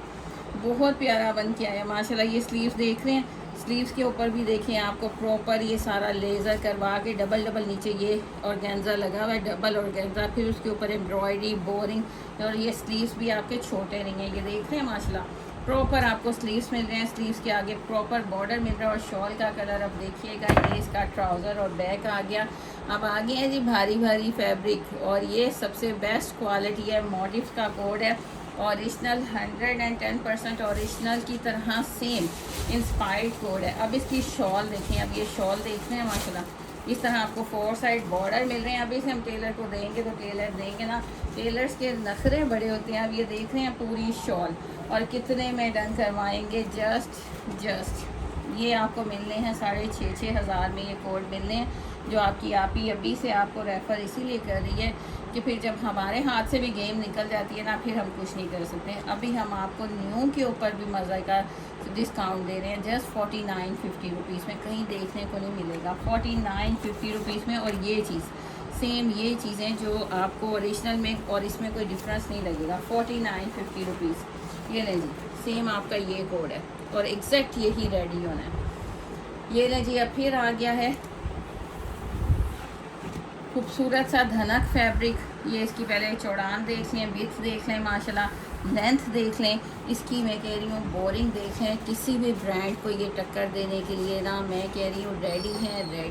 बहुत प्यारा बन के आया माशाल्लाह। ये स्लीव्स देख रहे हैं, स्लीव्स के ऊपर भी देखें आपको प्रॉपर ये सारा लेज़र करवा के डबल नीचे ये ऑर्गेन्जा लगा हुआ है, डबल ऑर्गेन्जा, फिर उसके ऊपर एम्ब्रॉयडरी बोरिंग। और ये स्लीव्स भी आपके छोटे नहीं हैं, ये देख रहे हैं माशाल्लाह। प्रॉपर आपको स्लीव्स मिल रहे हैं, स्लीव्स के आगे प्रॉपर बॉर्डर मिल रहा है। और शॉल का कलर अब देखिएगा, ये इसका ट्राउज़र और बैक आ गया। अब आ गया है जी भारी फैब्रिक, और ये सबसे बेस्ट क्वालिटी है। मोटिव्स का कोड है, ओरिजिनल 110% ओरिजिनल की तरह सेम इंस्पायर्ड कोड है। अब इसकी शॉल देखें, अब ये शॉल देख रहे हैं माशाल्लाह। इस तरह आपको 4 साइड बॉर्डर मिल रहे हैं। अभी से हम टेलर को देंगे तो टेलर देंगे ना, टेलर्स के नखरे बड़े होते हैं। अब ये देख रहे हैं पूरी शॉल, और कितने में डन करवाएंगे? जस्ट ये आपको मिलने हैं 6,500 हज़ार में। ये कोड मिलने हैं जो आपकी आप ही अभी से आपको रेफ़र इसीलिए कर रही है कि फिर जब हमारे हाथ से भी गेम निकल जाती है ना, फिर हम कुछ नहीं कर सकते। अभी हम आपको न्यू के ऊपर भी मज़े का डिस्काउंट दे रहे हैं, जस्ट 4950 रुपीज़ में। कहीं देखने को नहीं मिलेगा 4950 रुपीज़ में। और ये चीज़ सेम, ये चीज़ें जो आपको ओरिजिनल में और इसमें कोई डिफरेंस नहीं लगेगा। 4950 रुपीज़। ये लें जी, सेम आपका ये कोड है और एग्जैक्ट यही रेडी होना है। ये लें जी, अब फिर आ गया है खूबसूरत सा धनक फैब्रिक। ये इसकी पहले चौड़ान देख लें, विड्थ देख लें माशाल्लाह, लेंथ देख लें इसकी। मैं कह रही हूँ बोरिंग देख लें। किसी भी ब्रांड को ये टक्कर देने के लिए ना, मैं कह रही हूँ रेडी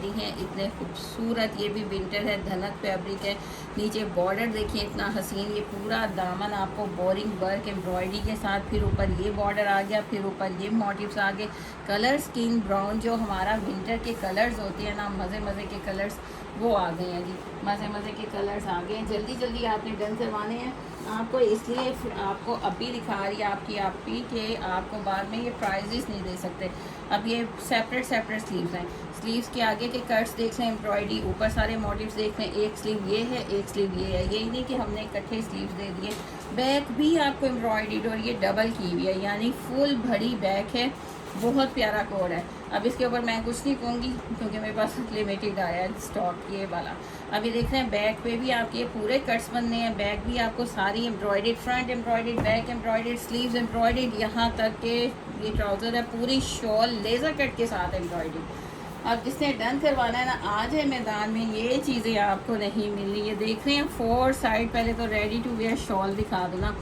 हैं। इतने खूबसूरत, ये भी विंटर है, धनक फैब्रिक है। नीचे बॉर्डर देखिए इतना हसीन, ये पूरा दामन आपको बोरिंग वर्क एम्ब्रॉयडरी के साथ, फिर ऊपर ये बॉर्डर आ गया, फिर ऊपर ये मोटिव्स आ गए। कलर स्किन ब्राउन जो हमारा विंटर के कलर्स होते हैं ना, मज़े के कलर्स, वो आ गए हैं जी। मज़े के कलर्स आ गए हैं। जल्दी आपने डन करवाने हैं आपको, इसलिए आपको अभी दिखा रही है आपकी आपी के आपको बाद में ये प्राइजेस नहीं दे सकते। अब ये सेपरेट स्लीव्स हैं। स्लीव्स के आगे के कट्स देख लें, एम्ब्रॉयडरी, ऊपर सारे मोटिव्स देख लें। एक स्लीव ये है, एक स्लीव ये है। यही नहीं कि हमने इकट्ठे स्लीव्स दे दिए। बैक भी आपको एम्ब्रॉयडरी और ये डबल की हुई है, यानी फुल भरी बैक है। बहुत प्यारा कोड है। अब इसके ऊपर मैं कुछ नहीं कहूँगी क्योंकि मेरे पास लिमिटेड आया है स्टॉक ये वाला। अब ये देख रहे हैं बैक पे भी आपके पूरे कट्स बनने हैं। बैक भी आपको सारी embroidered, front embroidered, back embroidered, sleeves embroidered, यहाँ तक के ये ट्राउज़र है पूरी शॉल लेज़र कट के साथ एम्ब्रॉयडेड। अब जिसने डन करवाना है ना, आज है मैदान में, ये चीज़ें आपको नहीं मिल रही। ये देख रहे हैं 4 साइड, पहले तो रेडी टू वेयर शॉल दिखा दो ना।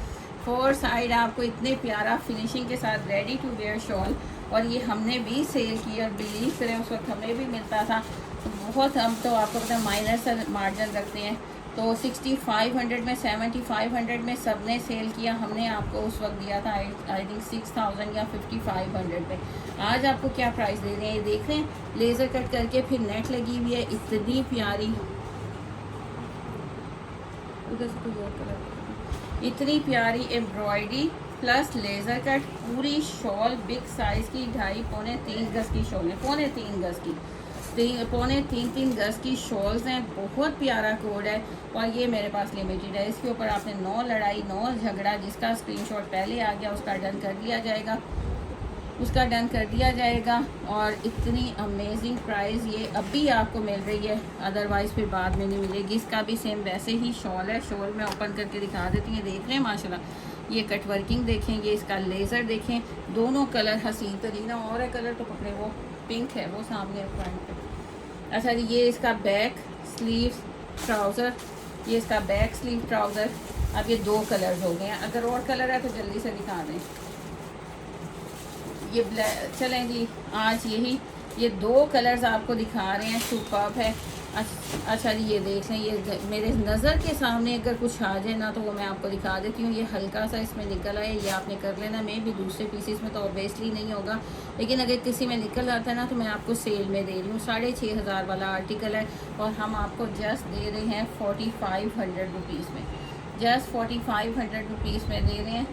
4 साइड आपको इतने प्यारा फिनिशिंग के साथ रेडी टू वेयर शॉल, और ये हमने भी सेल की और बिलीव करें उस वक्त हमें भी मिलता था बहुत। हम तो आपको पता है माइनर सा मार्जिन रखते हैं, तो 6500 में 7500 में सब ने सेल किया। हमने आपको उस वक्त दिया था आई थिंक 6000 या 5500 में। आज आपको क्या प्राइस दे रहे हैं, ये देख रहे हैं लेज़र कट करके फिर नेट लगी हुई है, इतनी प्यारी, उधर से कोई और कलर, इतनी प्यारी एम्ब्रॉयडरी प्लस लेज़र कट, पूरी शॉल बिग साइज़ की 2.5 पौने 3 गज़ की शॉल है, पौने 3 गज़ की, पौने 3 गज़ की शॉल्स हैं। बहुत प्यारा कोड है और ये मेरे पास लिमिटेड है। इसके ऊपर आपने 9 लड़ाई 9 झगड़ा, जिसका स्क्रीनशॉट पहले आ गया उसका डन कर दिया जाएगा, उसका डन कर दिया जाएगा। और इतनी अमेजिंग प्राइस ये अभी आपको मिल रही है, अदरवाइज़ फिर बाद में नहीं मिलेगी। इसका भी सेम वैसे ही शॉल है, शॉल में ओपन करके दिखा देती हैं। देख रहे हैं माशाल्लाह, ये कट वर्किंग देखें, ये इसका लेज़र देखें, दोनों कलर हसीन तरीन। और है कलर तो पकड़े, वो पिंक है वो सामने फ्रंट पे। अच्छा जी, ये इसका बैक स्लीव ट्राउज़र, ये इसका बैक स्लीव ट्राउज़र। अब ये 2 कलर्स हो गए हैं, अगर और कलर है तो जल्दी से दिखा दें। ये ब्लैक, चलें जी आज यही ये 2 कलर्स आपको दिखा रहे हैं, सुपर्ब है। अच्छा जी, ये देख लें, ये मेरे नज़र के सामने अगर कुछ आ जाए ना तो वो मैं आपको दिखा देती हूँ। ये हल्का सा इसमें निकल आए, ये आपने कर लेना। मैं भी दूसरे पीसीस में तो ऑब्वियसली नहीं होगा, लेकिन अगर किसी में निकल आता है ना तो मैं आपको सेल में दे रही हूँ। 6500 वाला आर्टिकल है और हम आपको जस्ट दे रहे हैं 4500 रुपीज़ में, जस्ट 4500 रुपीज़ में दे रहे हैं,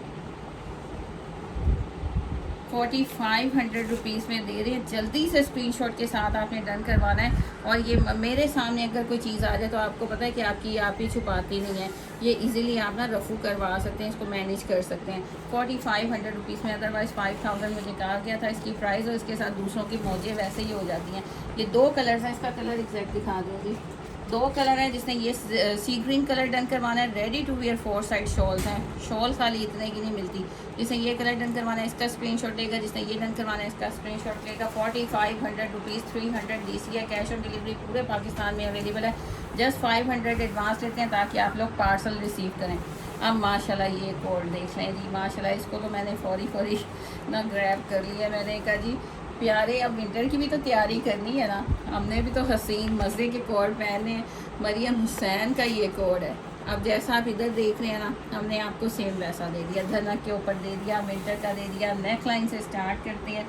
4500 रुपीज़ में दे रहे हैं। जल्दी से स्क्रीनशॉट के साथ आपने डन करवाना है। और ये मेरे सामने अगर कोई चीज़ आ जाए तो आपको पता है कि आपकी आप ही छुपाती नहीं है, ये इजीली आप ना रफू करवा सकते हैं, इसको मैनेज कर सकते हैं 4500 रुपीज़ में। अदरवाइज़ 5000 मुझे कहा गया था इसकी प्राइस, और इसके साथ दूसरों की मौजें वैसे ही हो जाती हैं। ये 2 कलर्स हैं, इसका कलर एग्जैक्ट दिखा दूँगी। 2 कलर हैं, जिसने ये सी ग्रीन कलर डन करवाना है, ready to wear 4 side shawls हैं। शॉल खाली इतने की नहीं मिलती। जिसने ये कलर डन करवाना है इसका स्क्रीनशॉट लेगा, जिसने ये डन करवाना है इसका स्क्रीनशॉट लेगा। 4500 रुपीज़, 300 डीसी है, कैश ऑन डिलीवरी पूरे पाकिस्तान में अवेलेबल है। जस्ट 500 एडवांस लेते हैं ताकि आप लोग पार्सल रिसीव करें। अब माशाल्लाह ये कोड देख लें जी, माशाल्लाह इसको तो मैंने फौरी ना ग्रैब कर लिया। मैंने कहा जी प्यारे, अब विंटर की भी तो तैयारी करनी है ना, हमने भी तो हसीन मज़े के कोड पहने हैं। मरियम हुसैन का ये कोड है। अब जैसा आप इधर देख रहे हैं ना, हमने आपको सेम वैसा दे दिया, धनक के ऊपर दे दिया, विंटर का दे दिया। नेक लाइन से स्टार्ट करते हैं,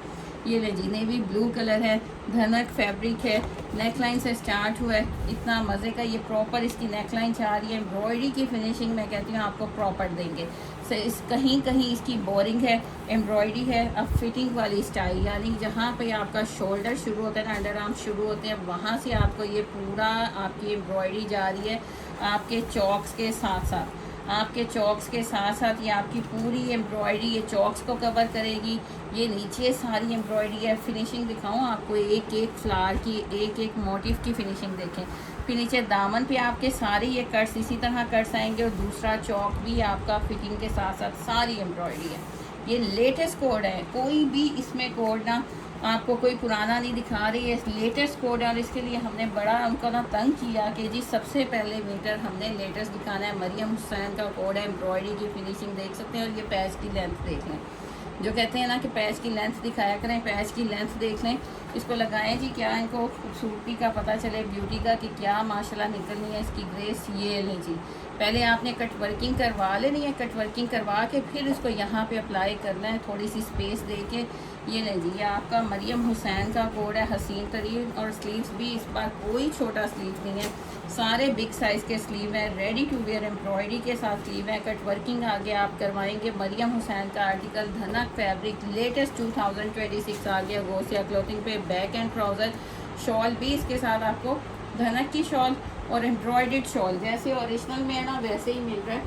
ये लेजीने भी ब्लू कलर है, धनक फैब्रिक है, नेक लाइन से स्टार्ट हुआ है। इतना मज़े का ये प्रॉपर इसकी नेक लाइन चाह रही है, एम्ब्रॉयडरी की फिनिशिंग मैं कहती हूँ आपको प्रॉपर देंगे। इस कहीं कहीं इसकी बोरिंग है, एम्ब्रॉयडरी है। अब फिटिंग वाली स्टाइल, यानी जहाँ पे आपका शोल्डर शुरू होता है ना, अंडर आर्म शुरू होते हैं, वहाँ से आपको ये पूरा आपकी एम्ब्रॉयडरी जा रही है आपके चॉक्स के साथ साथ। आपके चॉक्स के साथ साथ ये आपकी पूरी एम्ब्रॉयडरी ये चॉक्स को कवर करेगी। ये नीचे सारी एम्ब्रॉयडरी है। फिनिशिंग दिखाऊं आपको, एक एक फ्लावर की, एक एक मोटिव की फिनिशिंग देखें। फिर नीचे दामन पे आपके सारे ये कट्स इसी तरह कट्स आएंगे, और दूसरा चौक भी आपका फिटिंग के साथ साथ सारी एम्ब्रॉयडरी है। ये लेटेस्ट कोड है, कोई भी इसमें कोड ना आपको कोई पुराना नहीं दिखा रही है, लेटेस्ट कोड है। और इसके लिए हमने बड़ा उनको ना तंग किया कि जी सबसे पहले मीटर हमने लेटेस्ट दिखाना है। मरियम हुसैन का कोड है, एम्ब्रॉयडरी की फिनिशिंग देख सकते हैं। और ये पैच की लेंथ देख लें, जो कहते हैं ना कि पैच की लेंथ दिखाया करें, पैच की लेंथ देख लें, इसको लगाएं जी, क्या इनको खूबसूरती का पता चले, ब्यूटी का कि क्या माशाल्लाह निकलनी है इसकी ग्रेस। ये लें जी, पहले आपने कट वर्किंग करवा लेनी है, कट वर्किंग करवा के फिर इसको यहाँ पे अप्लाई करना है, थोड़ी सी स्पेस दे के। ये लें जी, ये आपका मरियम हुसैन का कोड है, हसीन तरीन। और स्लीव्स भी इस बार कोई छोटा स्लीव नहीं है, सारे बिग साइज़ के स्लीव हैं, रेडी टू वेयर एम्ब्रॉयडरी के साथ स्लीव है। कट वर्किंग आगे आप करवाएंगे। मरियम हुसैन का आर्टिकल, धनक फैब्रिक, लेटेस्ट 2026 आ गया गोसिया क्लॉथिंग पे। बैक एंड ट्राउज़र, शॉल भी इसके साथ आपको धनक की शॉल और एम्ब्रॉयडर्ड शॉल जैसे ओरिजिनल में है ना वैसे ही मिल रहा है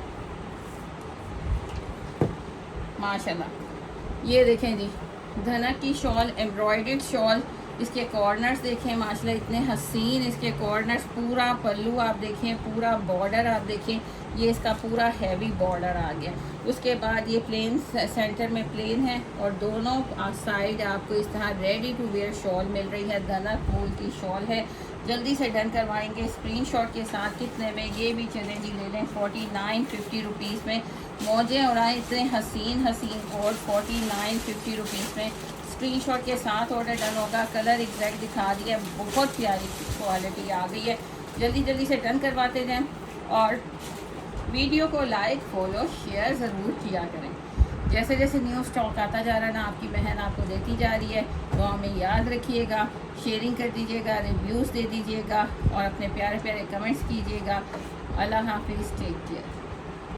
माशाल्लाह। ये देखें जी, धनक की शॉल, एम्ब्रॉयडर्ड शॉल। इसके कॉर्नर्स देखें माशाल्लाह इतने हसीन, इसके कॉर्नर्स, पूरा पल्लू आप देखें, पूरा बॉर्डर आप देखें, ये इसका पूरा हैवी बॉर्डर आ गया। उसके बाद ये प्लेन, सेंटर में प्लेन है और दोनों साइड आपको इस तरह रेडी टू वेयर शॉल मिल रही है। धनक वूल की शॉल है। जल्दी से डन करवाएंगे स्क्रीनशॉट के साथ। कितने में? ये भी चलें जी, ले लें 49-50 रुपीज़ में। मौजें उड़ाएँ इतने हसीन हसीन कोट 49-50 रुपीज़ में। स्क्रीनशॉट के साथ ऑर्डर डन होगा। कलर एग्जैक्ट दिखा दिया, बहुत प्यारी क्वालिटी आ गई है। जल्दी जल्दी से डन करवाते जाएं और वीडियो को लाइक, फॉलो, शेयर ज़रूर किया करें। जैसे जैसे न्यू स्टॉक आता जा रहा है ना, आपकी बहन आपको देती जा रही है, तो हमें याद रखिएगा, शेयरिंग कर दीजिएगा, रिव्यूज़ दे दीजिएगा और अपने प्यारे प्यारे कमेंट्स कीजिएगा। अल्लाह हाफिज़, टेक केयर।